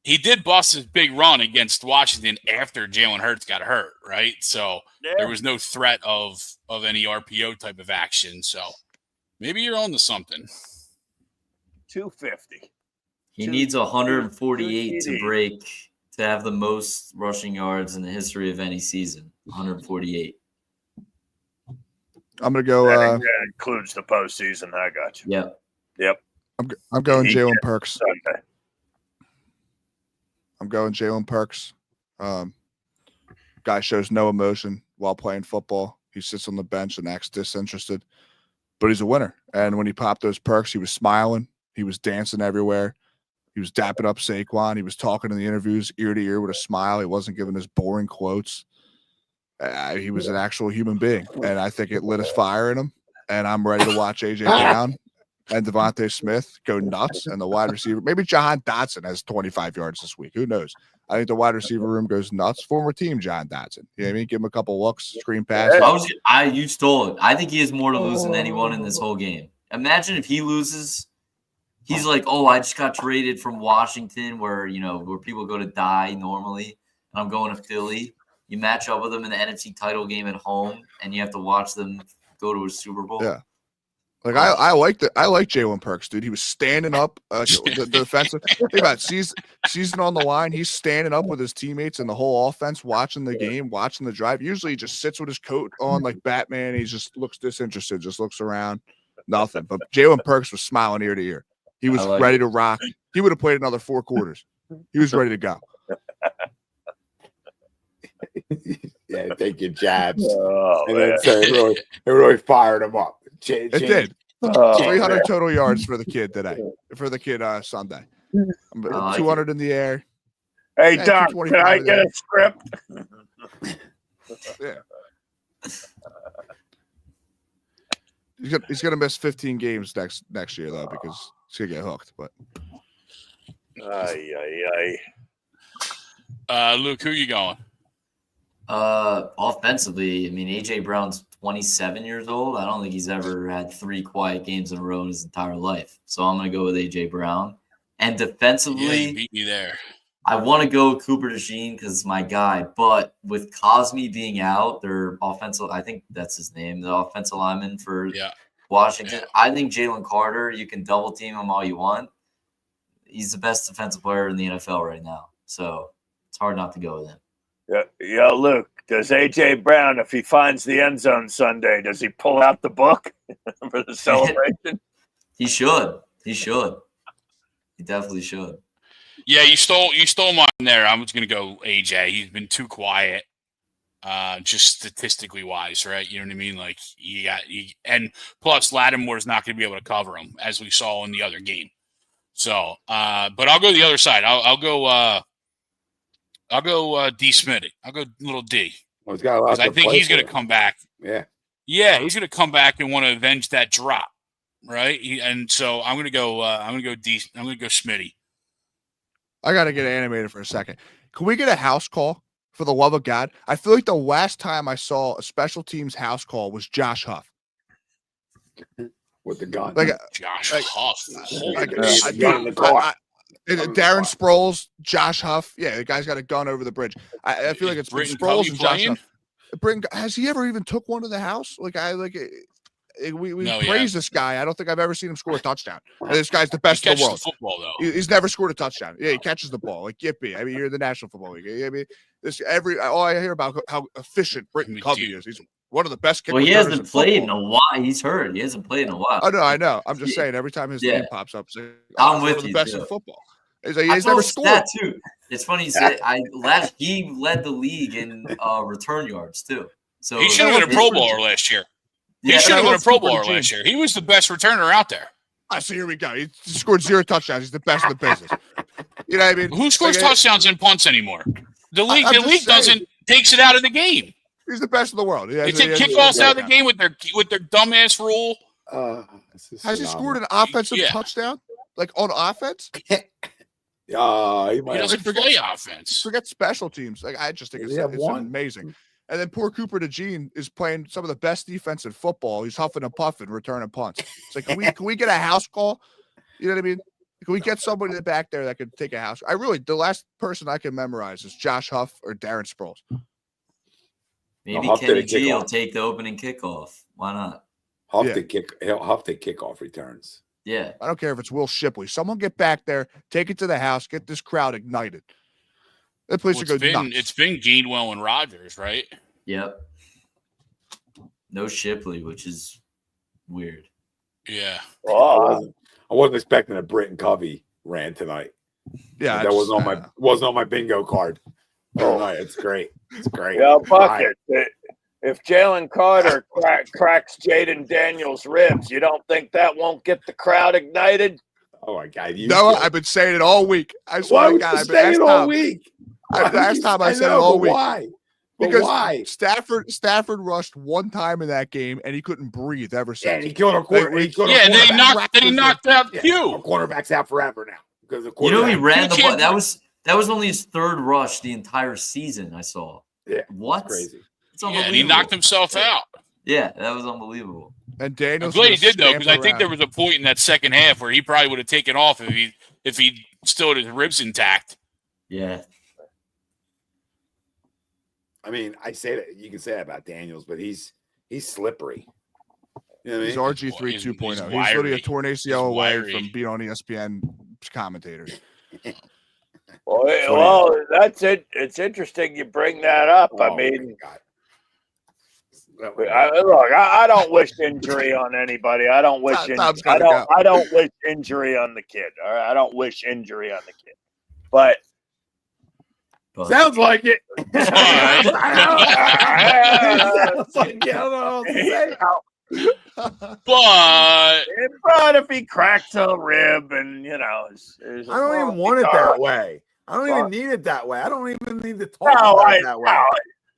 He did bust his big run against Washington after Jalen Hurts got hurt, right? So there was no threat of any RPO type of action. So maybe you're on to something. 250. He needs 148 to break to have the most rushing yards in the history of any season. 148. I'm gonna go. That includes the postseason. I got you. Yep. I'm going Jalen Perks. Sunday. I'm going Jalen Perks. Guy shows no emotion while playing football. He sits on the bench and acts disinterested, but he's a winner. And when he popped those perks, he was smiling. He was dancing everywhere. He was dapping up Saquon. He was talking in the interviews ear to ear with a smile. He wasn't giving his boring quotes. He was an actual human being, and I think it lit a fire in him. And I'm ready to watch A.J. Brown and Devontae Smith go nuts, and the wide receiver. Maybe Jahan Dotson has 25 yards this week. Who knows? I think the wide receiver room goes nuts. Former team Jahan Dotson. You know what I mean? Give him a couple looks, screen passes. You stole it. I think he has more to lose than anyone in this whole game. Imagine if he loses. He's like, oh, I just got traded from Washington where people go to die normally. And I'm going to Philly. You match up with them in the NFC title game at home, and you have to watch them go to a Super Bowl. Yeah. Like I like Jalen Perks, dude. He was standing up, the defensive. Think about it, season on the line. He's standing up with his teammates and the whole offense, watching the game, watching the drive. Usually, he just sits with his coat on like Batman. He just looks disinterested, just looks around, nothing. But Jalen Perks was smiling ear to ear. He was ready to rock. He would have played another 4 quarters. He was ready to go. Yeah, take your jabs. And then it really fired him up. It did. 300 total yards for the kid today. For the kid Sunday. 200 in the air. Hey, Yeah, Doc, can I get a script? Yeah. He's gonna miss 15 games next year though because he's gonna get hooked. But Luke, who you going? Offensively, I mean, AJ Brown's 27 years old. I don't think he's ever had 3 quiet games in a row in his entire life. So I'm going to go with AJ Brown. And defensively, Yeah, you beat me there. I want to go with Cooper DeJean because it's my guy. But with Cosme being out, their offensive, I think that's his name, the offensive lineman for Washington. I think Jalen Carter, you can double team him all you want. He's the best defensive player in the NFL right now. So it's hard not to go with him. Yo, Luke, does AJ Brown, if he finds the end zone Sunday, does he pull out the book for the celebration? He should. He definitely should. Yeah, you stole mine there. I was going to go AJ. He's been too quiet, just statistically wise, right? You know what I mean? Like and plus Lattimore's not going to be able to cover him as we saw in the other game. So, but I'll go the other side. I'll go D Smitty. I'll go little D. Well, he's got a lot I think he's going to come back. Yeah, he's going to come back and want to avenge that drop, right? And so I'm going to go. I'm going to go D. I'm going to go Smitty. I got to get animated for a second. Can we get a house call for the love of God? I feel like the last time I saw a special teams house call was Josh Huff with the gun. Josh Huff. Gun in the car. Darren Sproles, Josh Huff. Yeah, the guy's got a gun over the bridge. I feel like it's Sproles and Josh Huff. Has he ever even took one to the house? We praise this guy. I don't think I've ever seen him score a touchdown. And this guy's the best in the world. Football, though. He's never scored a touchdown. Yeah, he catches the ball. Like yippee. I mean, you're in the National Football League. I mean, all I hear about how efficient Britton Covey is. He's one of the best kickers. Well, he hasn't played in a while. He's hurt. He hasn't played in a while. I know. I'm just saying. Every time his name pops up, I'm with the you. Best in football. He's never scored. That too. It's funny you say. He led the league in return yards too. So he should have been a Pro Bowler last year. He should have been a Pro Bowler last year. He was the best returner out there. So here we go. He scored 0 touchdowns. He's the best in the business. You know what I mean? Who scores touchdowns and punts anymore? The league takes it out of the game. He's the best in the world. They take kickoffs out of the game with their dumbass rule. Has he scored an offensive touchdown? Like on offense? He doesn't play offense. Forget special teams. Like I just think it's amazing. And then poor Cooper DeJean is playing some of the best defense in football. He's huffing and puffing, returning punts. It's like, can we get a house call? You know what I mean? Can we get somebody in the back there that could take a house? The last person I can memorize is Josh Huff or Darren Sproles. Maybe Kenny G will take the opening kickoff. Why not? Huff to kickoff returns. Yeah. I don't care if it's Will Shipley. Someone get back there, take it to the house, get this crowd ignited. That place would go nuts. It's been Gainwell and Rodgers, right? Yep. No Shipley, which is weird. Yeah. Well, I wasn't expecting a Britton Covey rant tonight. Yeah, that wasn't on my bingo card. Tonight. It's great. It's great. Yeah, Bucket. If Jalen Carter cracks Jaden Daniels' ribs, you don't think that won't get the crowd ignited? Oh my God! I've been saying it all week. I swear to God, I've been saying it all week. Last time I said it all week. Why? Because why? Stafford rushed one time in that game and he couldn't breathe ever since. Yeah, and he killed a quarter. Then he knocked out Q. Our quarterback's out forever now because the he ran the ball. That was only his 3rd rush the entire season. I saw. Yeah, what? Crazy. It's unbelievable. And he knocked himself out. Yeah, that was unbelievable. And Daniels. I'm glad he did though, because I think there was a point in that second half where he probably would have taken off if he still had his ribs intact. Yeah. I mean, I say that you can say that about Daniels, but he's slippery. You know what I mean? He's RG3 2.0. He's literally a torn ACL away from being on ESPN commentators. Well, that's it. It's interesting you bring that up. I mean, I don't wish injury on anybody. I don't wish I don't wish injury on the kid. All right? I don't wish injury on the kid. But sounds like it. But if he cracks a rib and I don't even want it that way. I don't even need it that way. I don't even need to talk No, about it that way.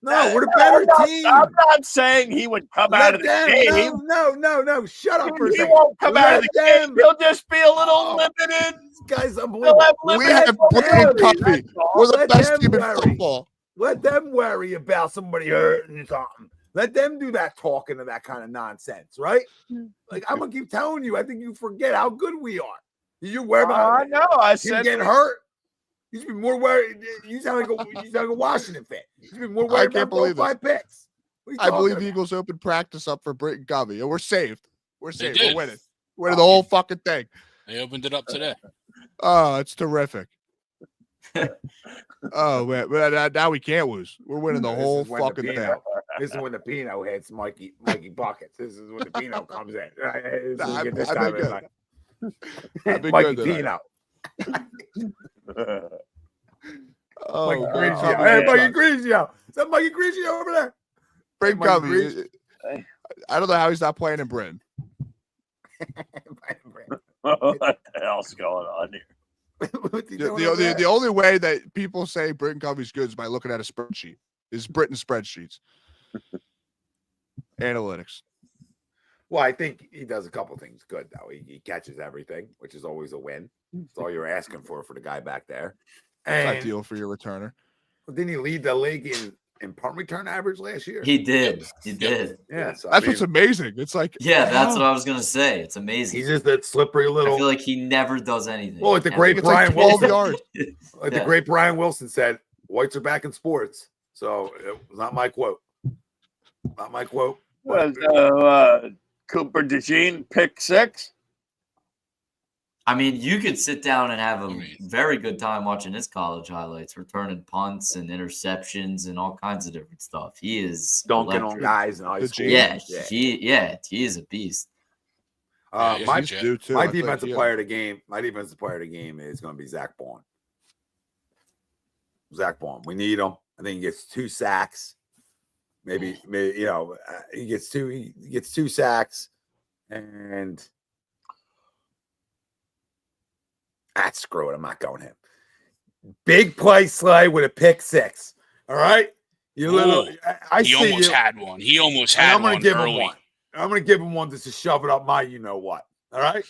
No, we're the better team. I'm not saying he would come out of the game. No. Shut up for a He second. won't come out of the game. He'll just be a little limited. This guy's He'll unbelievable. have We limited have Brandon mobility, Covey. that's all. We're the Let best them team in worry. football. Let them worry about somebody hurting something. Let them do that talking and that kind of nonsense, right? Like I'm gonna keep telling you, I think you forget how good we are. You worry about No, I him said getting hurt. You should be more worried. You sound like a Washington fan. You should be more worried can't about believe those 5 picks. What are you I believe talking the Eagles opened practice up for Britton Covey, and we're saved. We're saved. did. We're winning. We're winning the whole fucking thing. They opened it up today. Oh, it's terrific. Oh man, but now we can't lose. We're winning the This whole is when the fucking thing. Pino- This is when the Pino hits Mikey buckets. This is when the Pino comes in. Right? This is Nah, get this I've time been in good. mind. I've been Mikey good tonight. Pino. Oh, Mikey Britton Grigio. Covey, Hey, good Mikey shot. Grigio. Is that Mikey Grigio over there? Britton Mikey Covey. Grigio. I don't know how he's not playing in Britain. What the hell's going on here? What's he The, doing the, over the, there? the only way that people say Britton Covey's good is by looking at a spreadsheet. Is Britain spreadsheets. Analytics. Well, I think he does a couple things good, though. He catches everything, which is always a win. That's all you're asking for the guy back there. It's And ideal for your returner. didn't he lead the league in punt return average last year? He did. He did. Yeah, so, That's what's amazing. It's like Yeah, that's what wow. I was gonna say. It's amazing. he's just that slippery I little. feel like he never does anything. Well, like the Ever. great It's like Brian 12 Wilson. yards. Like Yeah. the great Brian Wilson said, "Whites are back in sports." So it was not my quote. Not my quote. Was Cooper DeJean pick 6? I mean, you could sit down and have a very good time watching his college highlights, returning punts and interceptions and all kinds of different stuff. He is Dunking on electric. guys in high The school. G. He is a beast. Yeah, My He's due too. my I think defensive he- player of the game. My defensive player of the game is going to be Zach Bourne. Zach Bourne. We need him. I think he gets 2 sacks. Maybe he gets 2 sacks, and screw it. I'm not going him. Big play Slay with a pick 6. All right, you little. I He see almost you. had one. He almost And had I'm going one to give him early. one. I'm going to give him one just to shove it up my you know what. All right.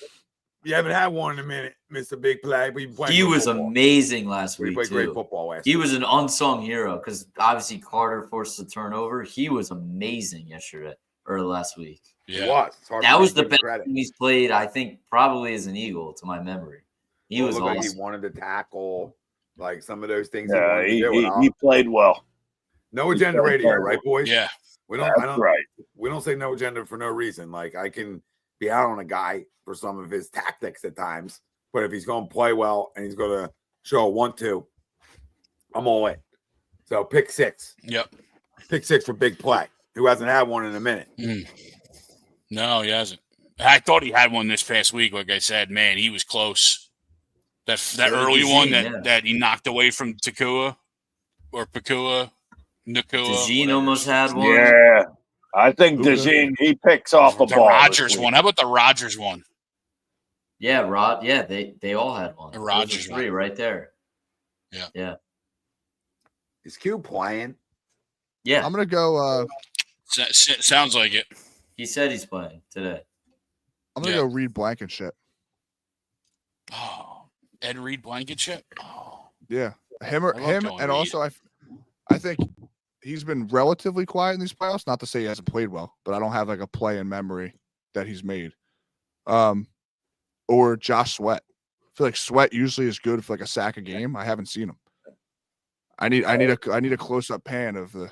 You haven't had one in a minute, Mr. Big Play. But He was amazing last We week played great too. football last He week. was an unsung hero because obviously Carter forced the turnover. He was amazing yesterday or last week. He Yeah. was. It's hard That for me was to the give him best credit. game he's played, I think, probably as an Eagle to my memory. He was looked like awesome. he wanted to tackle, like some of those things. Yeah, he wanted to do. he played well. No agenda played radio, very right, boys? Yeah. We don't. That's right. We don't say no agenda for no reason. Like I can be out on a guy for some of his tactics at times, but if he's going to play well and he's going to show a 1-2, I'm all in. So pick 6. Yep. Pick 6 for Big Play, who hasn't had one in a minute. No, he hasn't. I thought he had one this past week. Like I said, man, he was close. That early DeJean, one yeah. that he knocked away from Nakua. DeJean almost had one. Yeah. I think DeJean, he picks off a The ball. Rodgers one. How about the Rodgers one? Yeah, Rod. Yeah, they all had one. The Those are Rodgers 3 one. right there. Yeah. Yeah. Is Q playing? Yeah. I'm gonna go. Sounds like it. He said he's playing today. I'm gonna go read Blankenship. Oh, Ed Reed Blankenship. Oh, Yeah, him, love and Dylan Reed. also I think he's been relatively quiet in these playoffs. Not to say he hasn't played well, but I don't have like a play in memory that he's made. Or Josh Sweat. I feel like Sweat usually is good for like a sack a game. I haven't seen him. I need a close up pan of the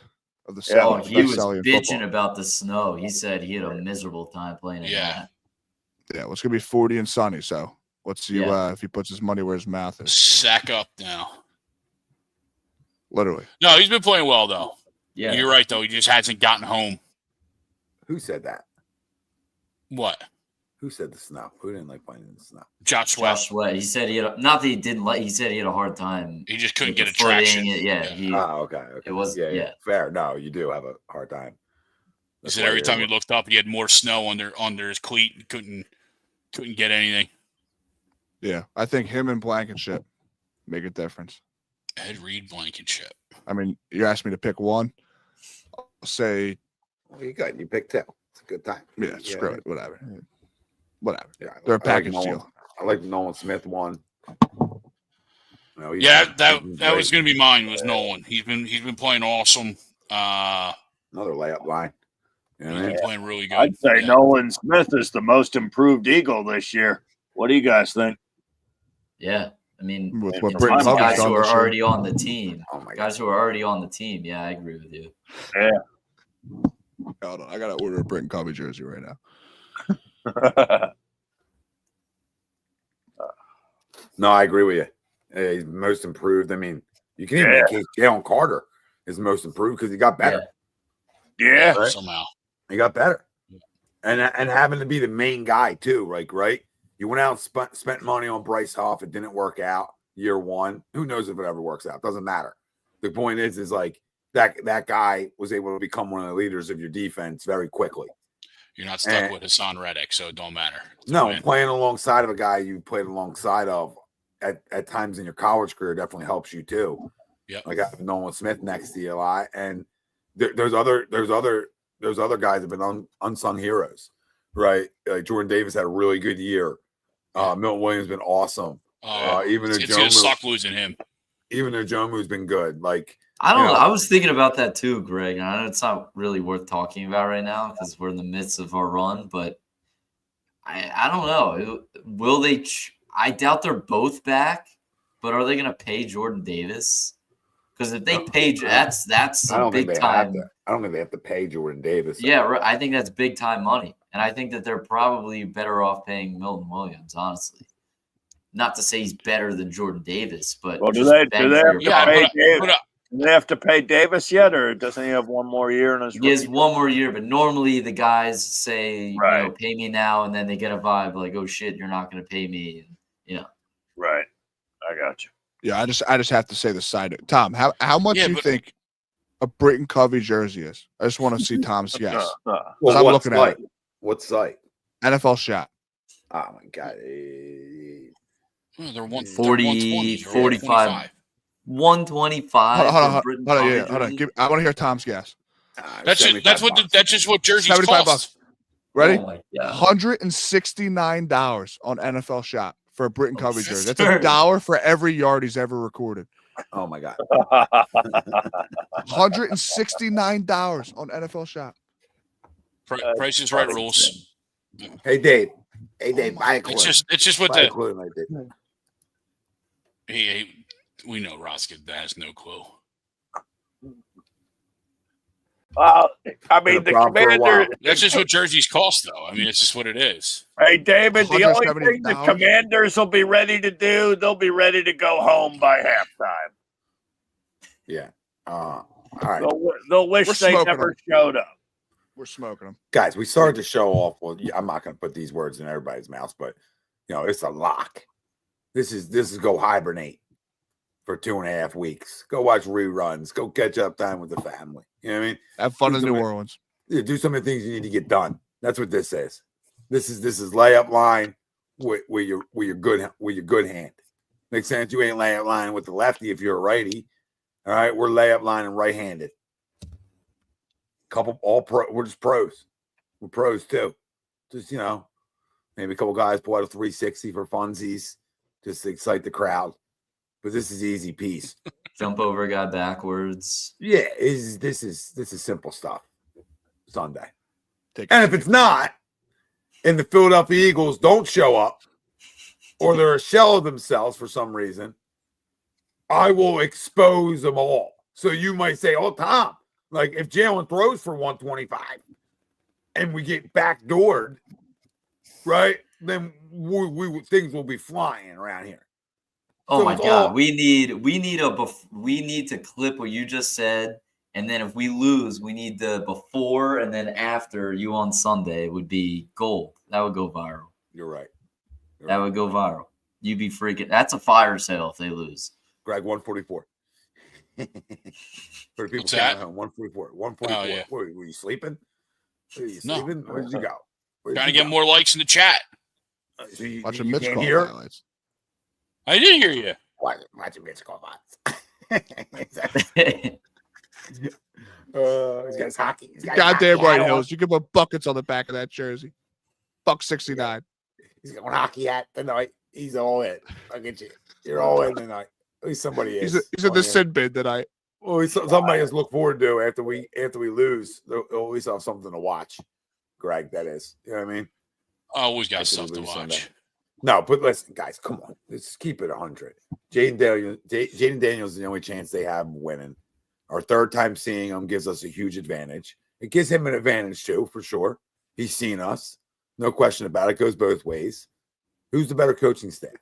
Oh, Sally, he was Sally in bitching football. about the snow. He said he had a miserable time playing in Yeah. that. Yeah, well, it's gonna be 40 and sunny. So let's see Yeah. if he puts his money where his mouth is. sack up now. Literally. No, he's been playing well though. Yeah. You're right though. He just hasn't gotten home. Who said that? What? Who said the snow? Who didn't like playing in the snow? Josh Sweat. Josh Sweat. He said he had not that he didn't like. He said he had a hard time. He just couldn't with get the a traction. footing. Yeah. He, Oh, okay. It was- yeah. Fair. No, you do have a hard time. He That's said why every you're- time he looked up, he had more snow under his cleat and couldn't get anything. Yeah, I think him and Blankenship make a difference. Ed Reed, Blankenship. I mean, you asked me to pick one. I'll say, Well, you got you picked two. It's a good time. yeah, screw it, whatever. Yeah, They're a I like package Nolan. deal. I like Nolan Smith one. No, Yeah, that was going to be mine. Was Nolan? He's been playing awesome. Another layup line. You know what I He's mean? been playing really good. I'd say Nolan Smith is the most improved Eagle this year. What do you guys think? Yeah. I mean, With what it's Britton guys Covey's who done are this year. already on the team. Oh my Guys God. who are already on the team. Yeah, I agree with you. Yeah. Hold on, I gotta order a Britton Covey jersey right now. No, I agree with you. He's most improved. I mean, you can even make case Jalen Carter is most improved because he got better. Yeah. Right? Somehow. He got better. And having to be the main guy too, like, right? You went out and spent money on Bryce Huff. It didn't work out year one. Who knows if it ever works out? Doesn't matter. The point is like that guy was able to become one of the leaders of your defense very quickly. You're not stuck with Hassan Reddick, so it don't matter. No, playing alongside of a guy you played alongside of at times in your college career definitely helps you too. Yeah, I got Nolan Smith next to you a lot, and there's other guys have been unsung heroes, right? Like Jordan Davis had a really good year. Milton Williams been awesome. Even it's gonna suck losing him. Even though Jomu's been good, like I don't know. I was thinking about that too, Greg. And I know it's not really worth talking about right now because we're in the midst of our run, but I don't know. Will they? I doubt they're both back, but are they going to pay Jordan Davis? Because if they pay, that's big time. I don't think they have to pay Jordan Davis. Yeah, right. I think that's big time money, and I think that they're probably better off paying Milton Williams. Honestly, not to say he's better than Jordan Davis, but do they have to pay Davis yet, or doesn't he have one more year in his? He has one more year, but normally the guys say, right, pay me now, and then they get a vibe like, oh shit, you're not going to pay me, Right, I got you. Yeah, I just have to say the side. Tom, how much do you think a Britton Covey jersey is? I just want to see Tom's guess. Well, I'm looking at it. What site? NFL Shot. Oh my God. They're 140, 45. 125. Hold on. I want to hear Tom's guess. That's just what jerseys $75. cost. Ready? Oh my God. $169 on NFL Shop for a Britton Covey jersey. That's $1 for every yard he's ever recorded. Oh my God. $169 on NFL Shop. Price is right rules. Hey Dave, buy a clue. It's just what buy a clue, like that. We know Roskid has no clue. I mean, the Commander. That's just what jerseys cost, though. I mean, it's just what it is. Hey, David, the only thing the Commanders will be ready to do, they'll be ready to go home by halftime. Yeah. All right. They'll wish they never showed up. We're smoking them. Guys, we started to show off. Well, I'm not going to put these words in everybody's mouth, but, it's a lock. This is go hibernate for 2.5 weeks. Go watch reruns. Go catch up time with the family. You know what I mean? Have fun in New Orleans. Do some of the things you need to get done. That's what this is. This is layup line with your good hand. Makes sense. You ain't layup line with the lefty if you're a righty. All right, we're layup line and right-handed. We're just pros. We're pros too. Just maybe a couple guys pull out a 360 for funsies, just to excite the crowd. But this is easy piece. Jump over a guy backwards. Yeah, this is simple stuff. Sunday. And if it's not, and the Philadelphia Eagles don't show up, or they're a shell of themselves for some reason, I will expose them all. So you might say, "Oh, Tom, like if Jalen throws for 125 and we get backdoored, right? Then we things will be flying around here." Oh my God, we need to clip what you just said, and then if we lose, we need the before and then after you on Sunday would be gold. That would go viral. You're right. That would go viral. You'd be freaking. That's a fire sale if they lose. Greg, 144. For the people at home, 144. 144. Oh, yeah. Were you sleeping? Were you sleeping? Where did you go? Trying to get more likes in the chat. Watching Mitch call hear? highlights. I did hear you. Watching Mitch call highlights. He's got his hockey. Goddamn right, Hills. You can put buckets on the back of that jersey. $1.69. He's got one hockey hat tonight. He's all in. I'll get you. You're all in tonight. At least somebody is. He's in the sin bin tonight. Well, somebody has to look forward to after we lose. They'll at least have something to watch. Greg, that is. You know what I mean? Always got stuff to watch. Sunday. No, but listen, guys, come on. Let's keep it 100. Jaden Daniels is the only chance they have of winning. Our third time seeing him gives us a huge advantage. It gives him an advantage too, for sure. He's seen us. No question about it. It goes both ways. Who's the better coaching staff?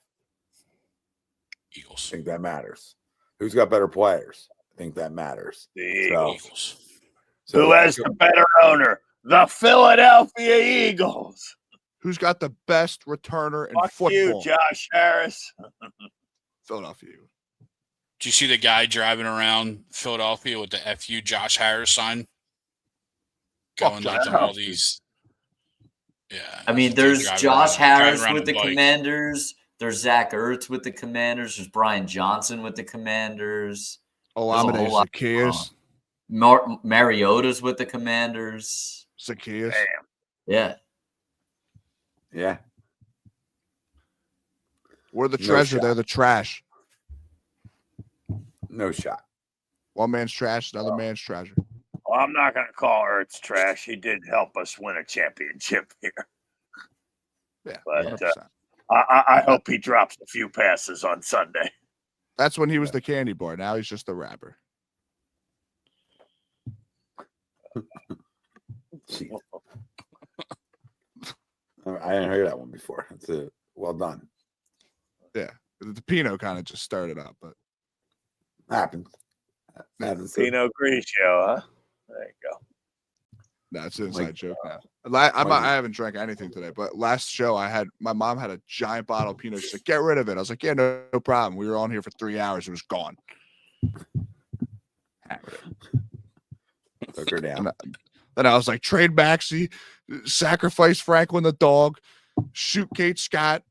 Eagles. I think that matters. Who's got better players? I think that matters. The Eagles. So who has the better owner? The Philadelphia Eagles. Who's got the best returner in Fuck football? you, Josh Harris. Philadelphia. Did you see the guy driving around Philadelphia with the FU Josh Harris sign? Going up to all these. Yeah. I mean, there's Josh Harris with the Commanders. There's Zach Ertz with the Commanders. There's Brian Johnson with the Commanders. Olamide Zacchaeus. Mariota's with the Commanders. Zacchaeus. Yeah. Yeah. We're the treasure. They're the trash. No shot. One man's trash, another man's treasure. Well, I'm not going to call Ertz trash. He did help us win a championship here. Yeah, but I hope he drops a few passes on Sunday. That's when he was the candy bar. Now he's just the rapper. I didn't hear that one before. That's well done. Yeah, the Pinot kind of just started up, but happens. Pinot Grigio, huh? There you go. That's an inside joke now. I haven't drank anything today, but last show my mom had a giant bottle of Pinot. She said, "Get rid of it." I was like, "Yeah, no problem." We were on here for 3 hours. It was gone. Took her down. Then I was like, trade Maxie, sacrifice Franklin the dog, shoot Kate Scott,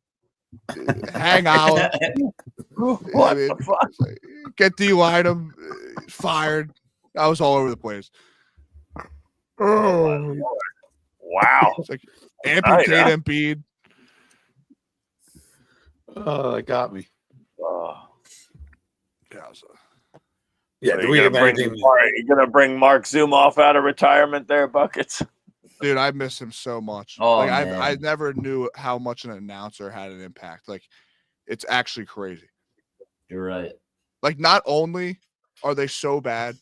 hang out. What the fuck? Like, get D-line him, fired. I was all over the place. Oh, wow. It's like amputate Embiid. Oh, that got me. Yeah, do we have anything? You gonna bring Mark Zumoff out of retirement there, Buckets? Dude, I miss him so much. Oh, like man. I never knew how much an announcer had an impact. Like, it's actually crazy. You're right. Like, not only are they so bad,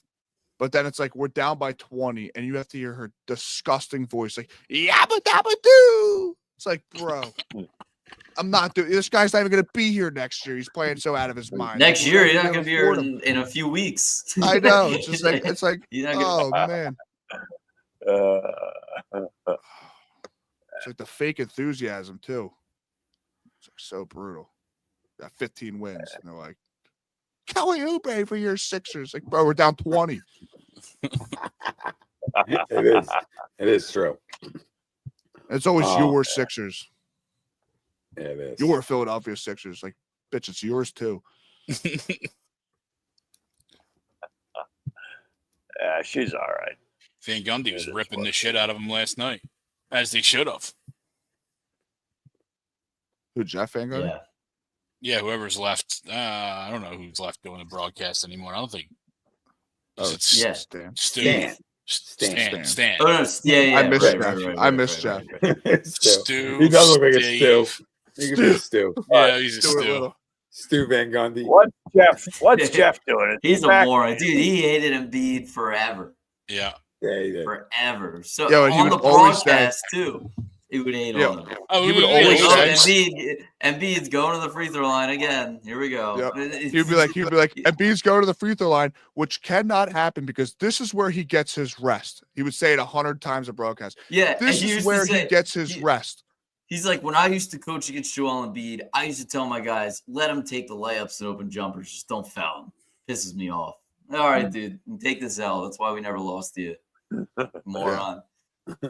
but then it's like we're down by 20, and you have to hear her disgusting voice, like yabba dabba doo. It's like, bro, I'm not doing this. Guy's not even gonna be here next year. He's playing so out of his mind. Next year, you're not gonna be here in a few weeks. I know. It's just like oh man. It's like the fake enthusiasm too. It's like so brutal. Got 15 wins, and they're like, Kelly Oubre for your Sixers. Like, bro, we're down 20. It is true. It's always your Sixers. Yeah, it is. Your Philadelphia Sixers. Like, bitch, it's yours too. Yeah, she's all right. Van Gundy was ripping the shit out of him last night, as they should have. Who, Jeff Van Gundy? Yeah. Yeah, whoever's left. I don't know who's left doing the broadcast anymore. I don't think. Stan. Stan. Oh, no, yeah. I miss Jeff. I miss Jeff. Stu. He does look like a Stu. He could be a Stu. Yeah, he's a Stu. Stu Van Gundy. What's Jeff doing? He's a moron. Dude, he hated Embiid forever. Yeah. Yeah, he did. Forever. So Yo, and he on would the always broadcast, too. He would hate on him. Oh, he would always Embiid's going to the free throw line again. Here we go. Yep. He'd be like, Embiid's going to the free throw line, which cannot happen because this is where he gets his rest. He would say it 100 times a broadcast. Yeah, this is where he gets his rest. He's like, when I used to coach against Joel Embiid, I used to tell my guys, let him take the layups and open jumpers. Just don't foul him. Pisses me off. All right, dude, take this L. That's why we never lost to you. Moron.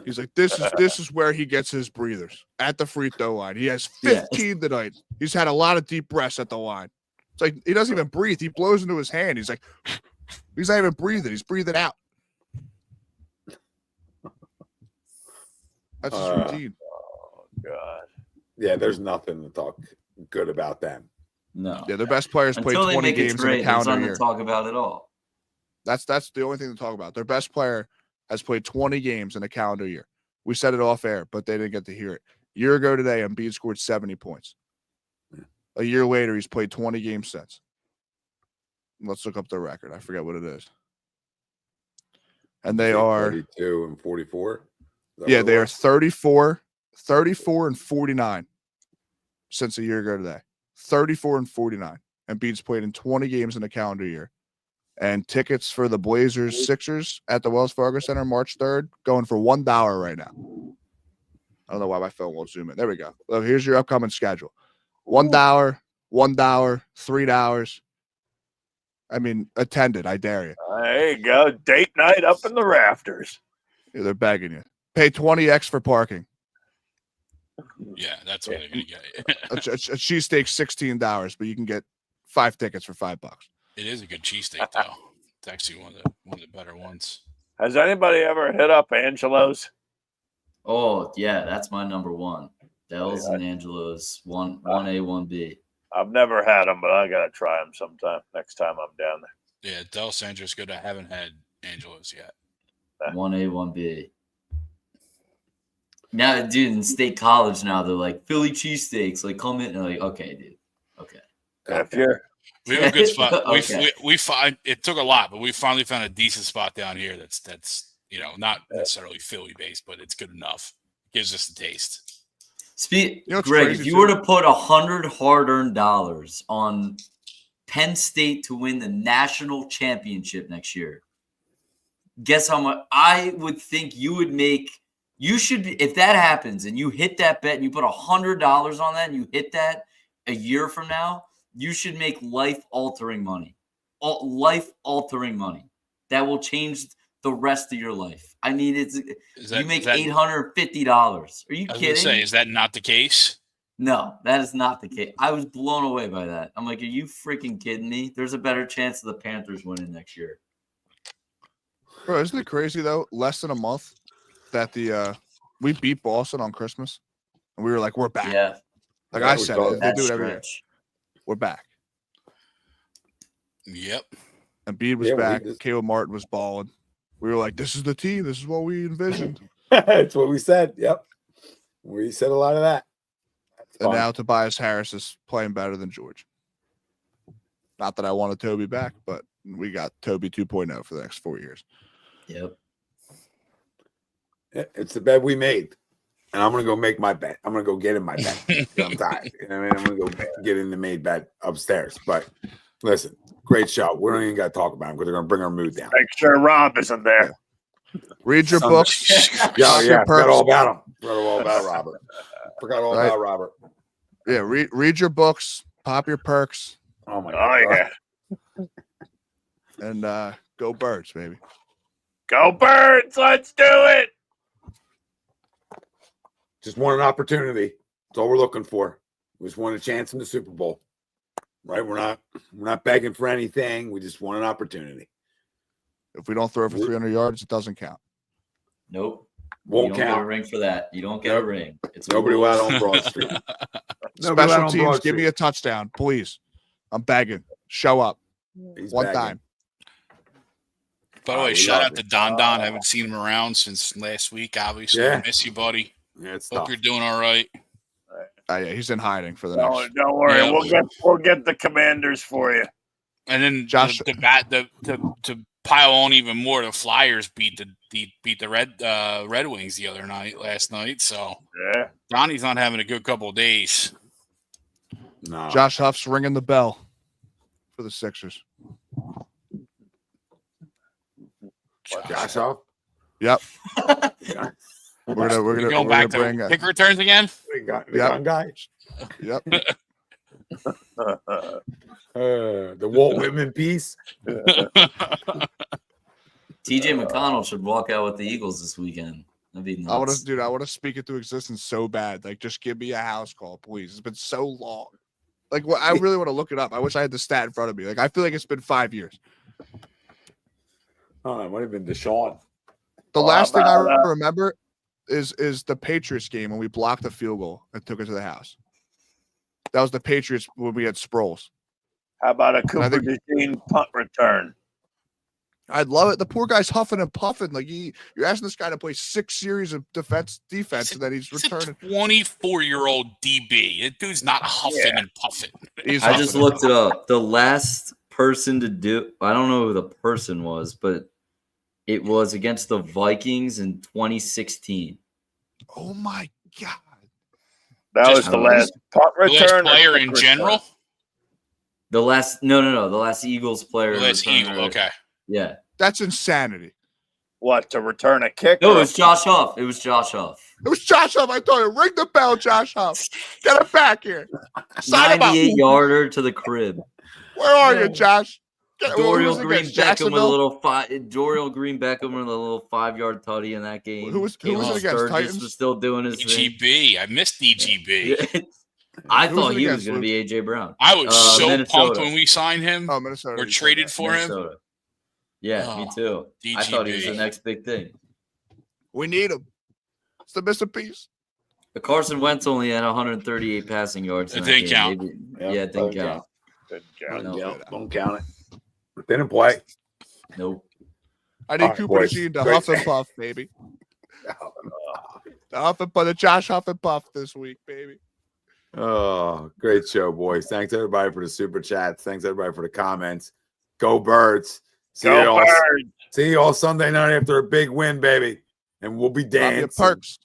He's like, this is where he gets his breathers at the free throw line. He has 15 tonight. He's had a lot of deep breaths at the line. It's like he doesn't even breathe. He blows into his hand. He's like, he's not even breathing. He's breathing out. That's his routine. Oh God. Yeah, there's nothing to talk good about them. No. Yeah, their best players played Until they 20 make a games in a trade, there's calendar nothing year. to talk about at all. That's the only thing to talk about. Their best player has played 20 games in a calendar year. We said it off air, but they didn't get to hear it. A year ago today, Embiid scored 70 points. A year later, he's played 20 games since. Let's look up their record. I forget what it is. And they are 32 and 44. Yeah, they are 34 and 49 since a year ago today. 34 and 49. Embiid's played in 20 games in a calendar year. And tickets for the Blazers Sixers at the Wells Fargo Center March 3rd going for $1 right now. I don't know why my phone won't zoom in. There we go. Look, here's your upcoming schedule. $1, $3. I mean, attended. I dare you. There you go. Date night up in the rafters. Yeah, they're begging you. Pay $20 for parking. Yeah, that's what they're gonna get. A cheesesteak $16, but you can get 5 tickets for $5. It is a good cheesesteak, though. It's actually one of the better ones. Has anybody ever hit up Angelo's? Oh, yeah, that's my number one. Dell's and Angelo's, 1A, 1B. I've never had them, but I gotta try them sometime. Next time I'm down there. Yeah, Del Sandra's good. I haven't had Angelo's yet. 1A, 1B. Now, dude, in State College now, they're like, Philly cheesesteaks. Like, come in and like, okay, dude. Okay. If you're We have a good spot. Okay. We find it took a lot, but we finally found a decent spot down here. That's not necessarily Philly based, but it's good enough. Gives us the taste. Greg, if you were to put $100 hard-earned dollars on Penn State to win the national championship next year, guess how much I would think you would make. You should be, if that happens and you hit that bet and you put $100 on that and you hit that a year from now, you should make life-altering money. Life-altering money. That will change the rest of your life. I mean, you make $850. Are you kidding? Say, is that not the case? No, that is not the case. I was blown away by that. I'm like, are you freaking kidding me? There's a better chance of the Panthers winning next year. Bro, isn't it crazy though? Less than a month that we beat Boston on Christmas, and we were like, we're back. Yeah, like I said, they do it every year. stretch. We're back. Yep. Embiid was back. Caleb Martin was balling. We were like, this is the team. This is what we envisioned. That's what we said. Yep. We said a lot of that. And now Tobias Harris is playing better than George. Not that I wanted Toby back, but we got Toby 2.0 for the next 4 years. Yep. It's the bet we made. And I'm going to go make my bet. I'm going to go get in my bet. I'm tired. You know what I mean? I'm going to go get in the made bet upstairs. But listen, great show. We don't even got to talk about them because they're going to bring our mood down. make sure Rob isn't there. Read your books. Yeah. Forgot all about him. Forgot all about Robert. Forgot all about Robert. Yeah, read your books. Pop your perks. Oh, my God. Yeah. And go Birds, baby. Go Birds. Let's do it. Just want an opportunity. That's all we're looking for. We just want a chance in the Super Bowl. Right? We're not begging for anything. We just want an opportunity. If we don't throw for 300 yards, it doesn't count. Nope. Won't you don't count. get a ring for that. You don't get a ring. It's Nobody allowed on Broad Street. Nobody allowed Special on teams, Broad give Street. me a touchdown, please. I'm begging. Show up. He's One begging. time. By the way, we shout love out to it. Don. I haven't seen him around since last week. Obviously, Yeah. miss you, buddy. Yeah, it's Hope tough. you're doing all right. Yeah, he's in hiding for the next. Don't worry. Yeah. We'll get the Commanders for you. And then Josh- to pile on even more, the Flyers beat the Red Wings last night. So Yeah. Donnie's not having a good couple of days. No. Josh Huff's ringing the bell for the Sixers. Josh Huff? Yep. Okay. We're gonna Going back to bring kick returns again. We got Yep. gun guy. Yep. The Walt Whitman piece. TJ McConnell should walk out with the Eagles this weekend. That'd be nuts. I want to speak it to existence so bad. Like, just give me a house call, please. It's been so long. Like, I really want to look it up. I wish I had the stat in front of me. Like, I feel like it's been 5 years. Oh, it might have been Deshaun. The last thing I remember is the Patriots game when we blocked the field goal and took it to the house. That was the Patriots when we had Sproles. How about a Cooper DeJean punt return? I'd love it. The poor guy's huffing and puffing. Like you're asking this guy to play 6 series of defense, and then he's returning. 24-year-old DB. That dude's not huffing and puffing. I just looked it up. The last person to do, I don't know who the person was, but it was against the Vikings in 2016. Oh my God. That was the last punt return. The last player in general? The last, no. The last Eagles player. The last Eagle, okay. Yeah. That's insanity. What, to return a kick? No, it was Josh Huff. It was Josh Huff. I told you, ring the bell, Josh Huff. Get it back here. 98-yarder to the crib. Where are you, Josh? Dorial Green Beckham with a little Dorial Green Beckham with a little 5-yard tutty in that game. Who was it against? Titans was still doing his DGB. I missed DGB. I thought he was going to be AJ Brown. I was so Minnesota. pumped when we signed him. Oh, Minnesota. Or traded for Minnesota. him. Yeah, me too. DGB. I thought he was the next big thing. We need him. It's the missing piece. The Carson Wentz only had 138 passing yards. It didn't count. It didn't count. Don't count it. Didn't play. Nope. I need Cooper DeJean to huff and puff, baby. The Josh Huff and Puff this week, baby. Oh, great show, boys. Thanks everybody for the super chats. Thanks everybody for the comments. Go Birds. See you all Sunday night after a big win, baby. And we'll be dancing. Perks.